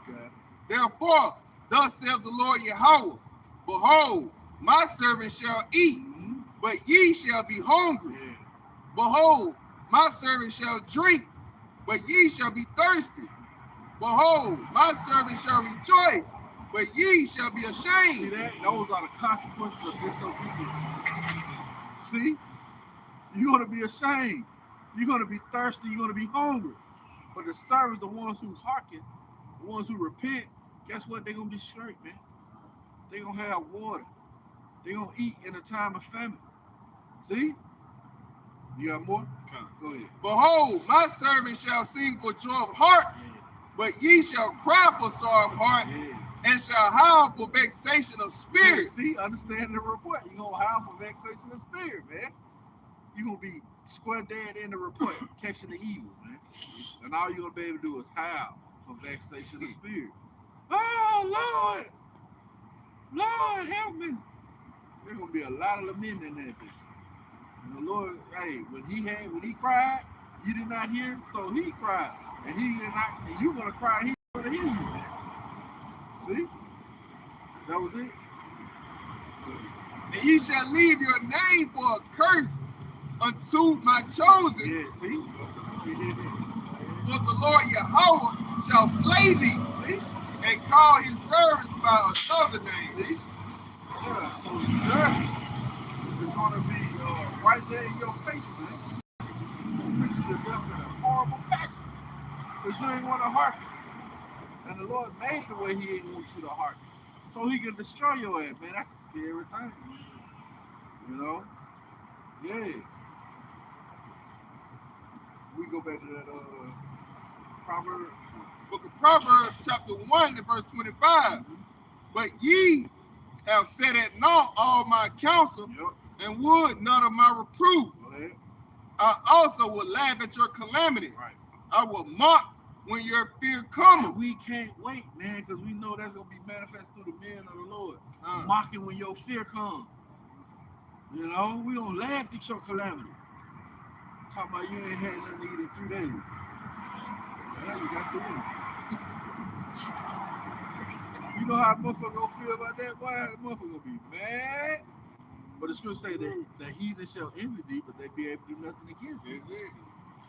Okay. Therefore, thus saith the Lord Yahweh, behold, my servant shall eat, but ye shall be hungry. Yeah. Behold, my servant shall drink, but ye shall be thirsty. Behold, my servant shall rejoice, but ye shall be ashamed. See that? Those are the consequences of disobedience. See? You're going to be ashamed. You're going to be thirsty. You're going to be hungry. But the servants, the ones who hearken, the ones who repent, guess what? They're going to be straight, man. They're going to have water. They're going to eat in a time of famine. See? You got more? Go ahead. Behold, my servant shall sing for joy of heart, but ye shall cry for sorrow of heart, and shall howl for vexation of spirit. Yeah, see, understand the report. You're going to howl for vexation of spirit, man. You're going to be square dead in the report, catching the evil, man. And all you're going to be able to do is howl for vexation of spirit. Oh, Lord. Lord, help me. There's going to be a lot of lament in that bitch. And the Lord, hey, when he cried, you did not hear, so he cried. And he did not, and you gonna cry, he's gonna hear you, man. See? That was it. And ye shall leave your name for a curse unto my chosen. Yeah, see? For the Lord Yahweh shall slay thee, see? And call his servants by another name. See? Yeah, so it's gonna be right there in your face, man. Put you to death in a horrible fashion. Because you ain't want to hearken. And the Lord made the way he ain't want you to hearken. So he can destroy your ass, man. That's a scary thing. You know? Yeah. We go back to that Proverbs. Book of Proverbs, chapter 1, and verse 25. But ye have set at naught all my counsel, and would none of my reproof. I also will laugh at your calamity. Right. I will mock when your fear cometh. We can't wait, man, because we know that's going to be manifest through the men of the Lord. Mocking when your fear comes. You know, we going to laugh at your calamity. Talking about you ain't had nothing to eat in 3 days. Yeah, we got to eat. You know how a motherfucker going to feel about that? Boy, the motherfucker going to be mad. But the scripture say that the heathen shall envy thee, but they be able to do nothing against it.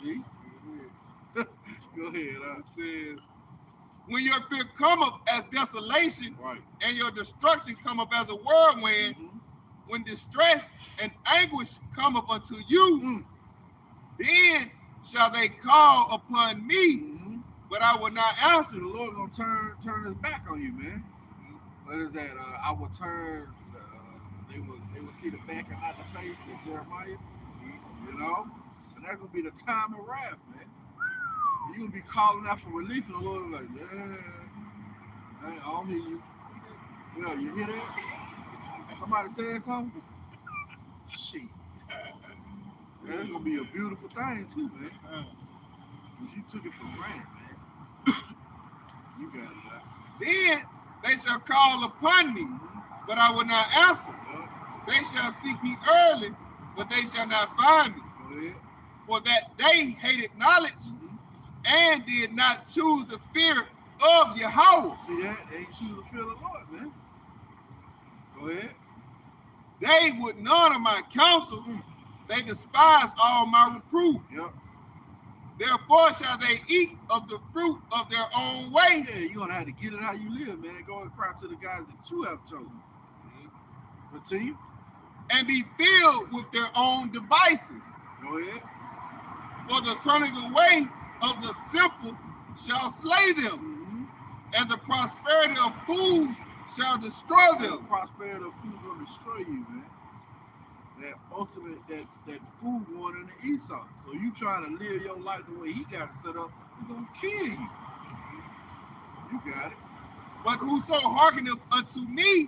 See? Go ahead. It says, when your fear cometh as desolation, right, and your destruction cometh as a whirlwind, when distress and anguish cometh unto you, then shall they call upon me, Mm-hmm. but I will not answer. The Lord gonna turn his back on you, man. What is that? I will turn. They will see the back and not the face in Jeremiah. You know, and that's gonna be the time of wrath, man. You gonna be calling out for relief, and the Lord will be like, yeah, I don't hear you. You know, you hear that? Somebody saying something? Shit. Man, that's gonna be a beautiful thing too, man. Cause you took it for granted, man. You got it, man. Then they shall call upon me, but I will not answer. Yep. They shall seek me early, but they shall not find me. Go ahead. For that they hated knowledge and did not choose the fear of Yahweh. See that? They ain't choose the fear of the Lord, man. Go ahead. They would none of my counsel. They despise all my reproof. Yep. Therefore shall they eat of the fruit of their own way. Yeah, you're gonna have to get it how you live, man. Go and cry to the guys that you have chosen. Continue. And be filled with their own devices. Go ahead. For the turning away of the simple shall slay them, and the prosperity of fools shall destroy them. The prosperity of food gonna destroy you, man. That ultimate, that food going into Esau. So you trying to live your life the way he got it set up, he's gonna kill you. You got it. But whoso hearkeneth unto me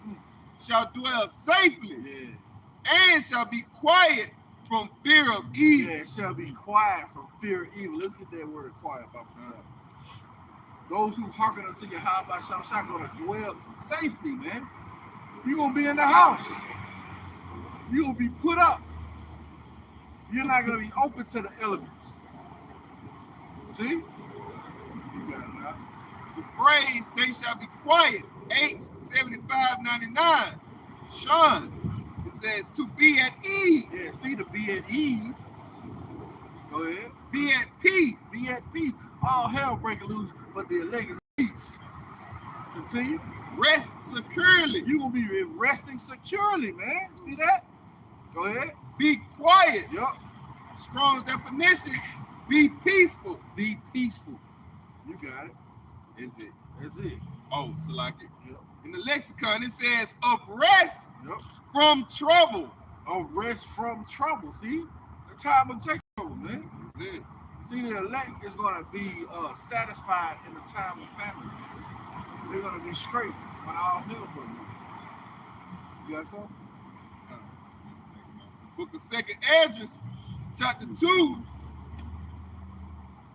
shall dwell safely, and shall be quiet from fear of evil. Yeah, shall be quiet from fear of evil. Let's get that word quiet about that. Those who hearken unto Yahweh shall gonna dwell safely, man. You gonna be in the house. You gonna be put up. You're not gonna be open to the elements. See? You got it now. The phrase "they shall be quiet," H7599, Sean, it says to be at ease. Yeah, see, to be at ease. Go ahead. Be at peace. Be at peace. All hell breaking loose, but the elect is peace. Continue. Rest securely. You gonna be resting securely, man. See that? Go ahead. Be quiet. Yup. Strong definition. Be peaceful. Be peaceful. You got it. Is it? That's it. Oh, so like it. Yep. In the lexicon, it says of rest Yep. from trouble. Of rest from trouble. See? The time of trouble, man. Is it? See, the elect is gonna be satisfied in the time of famine. They're gonna be straight when all hell breaks loose. You got something? Book of Second Esdras, chapter 2,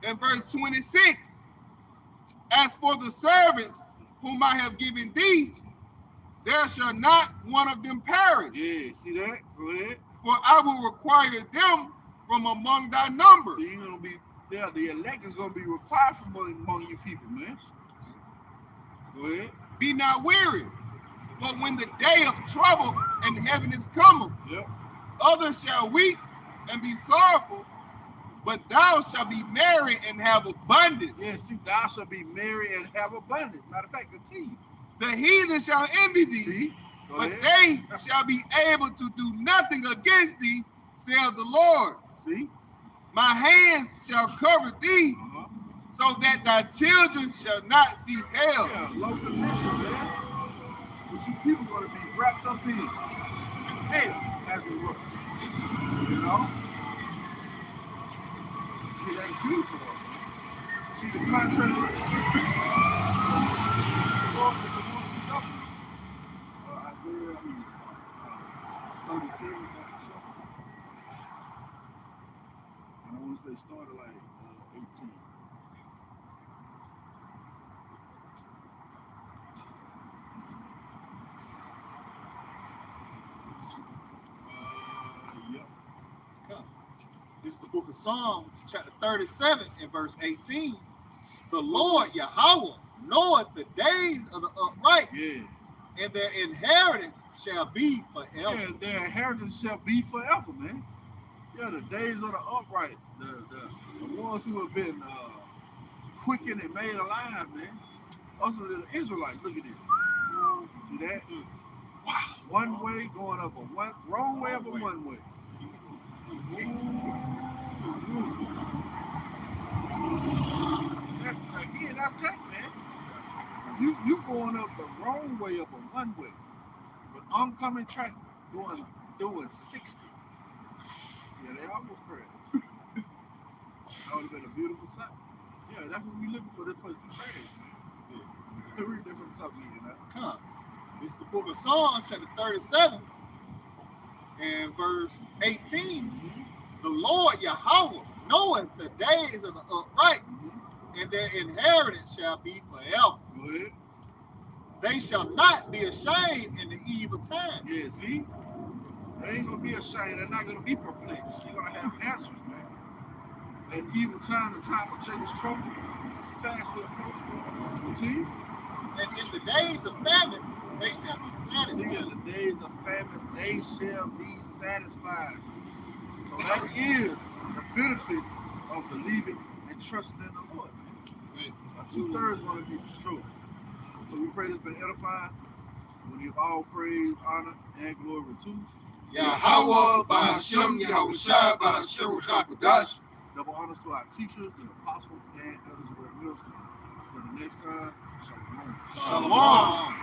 and verse 26. As for the servants whom I have given thee, there shall not one of them perish. Yeah, see that? Go ahead. For I will require them from among thy number. So you're gonna be there. The elect is gonna be required from among you people, man. Go ahead. Be not weary, for when the day of trouble and heaviness cometh, Yep. others shall weep and be sorrowful, but thou shalt be merry and have abundance. Yeah, see, thou shalt be merry and have abundance. Matter of fact, continue. The heathen shall envy thee, See? Go but ahead. they shall be able to do nothing against thee, saith the Lord. See? My hands shall cover thee, Uh-huh. so that thy children shall not see hell. Yeah, low condition, man. But you people gonna be wrapped up in hell as it were. You know? See, that's beautiful. See the contrast. Isaiah 37. And I want to say started like 18. Yep. Come. This is the book of Psalms, chapter 37 and verse 18. The Lord Yahweh knoweth the days of the upright, Yeah. and their inheritance shall be forever. Yeah, their inheritance shall be forever, man. Yeah, the days of the upright, the ones who have been quickened and made alive, man. Also the Israelites, look at this. See that? Wow. One way going up a wrong way up a one way. You going up the wrong way up a one way. With oncoming traffic doing 60. Yeah, they almost crashed. That would have been a beautiful sight. Yeah, that's what we looking for. This place to crash, man. Yeah. Read different stuff, you know. Come. This is the book of Psalms, chapter 37, and verse 18. The Lord Yahweh knoweth the days of the upright, and their inheritance shall be forever. Go ahead. They shall not be ashamed in the evil time. Yeah, see? They ain't gonna be ashamed. They're not gonna be perplexed. They're gonna have answers, man. That evil time, the time of Jacob's trouble, fastly approaching. Continue. And in the days of famine, they shall be See, satisfied. in the days of famine, they shall be satisfied. So that is the benefit of believing and trusting in the Lord. Now, 2/3 going to be destroyed. So we pray this been edifying. We give all praise, honor, and glory to Yahweh, Ba'ashem, Yahushua, Ba'ashem, Rachakadash. double honors to our teachers, the apostles, and elders of the Wilson. Until the next time, shalom. Shalom.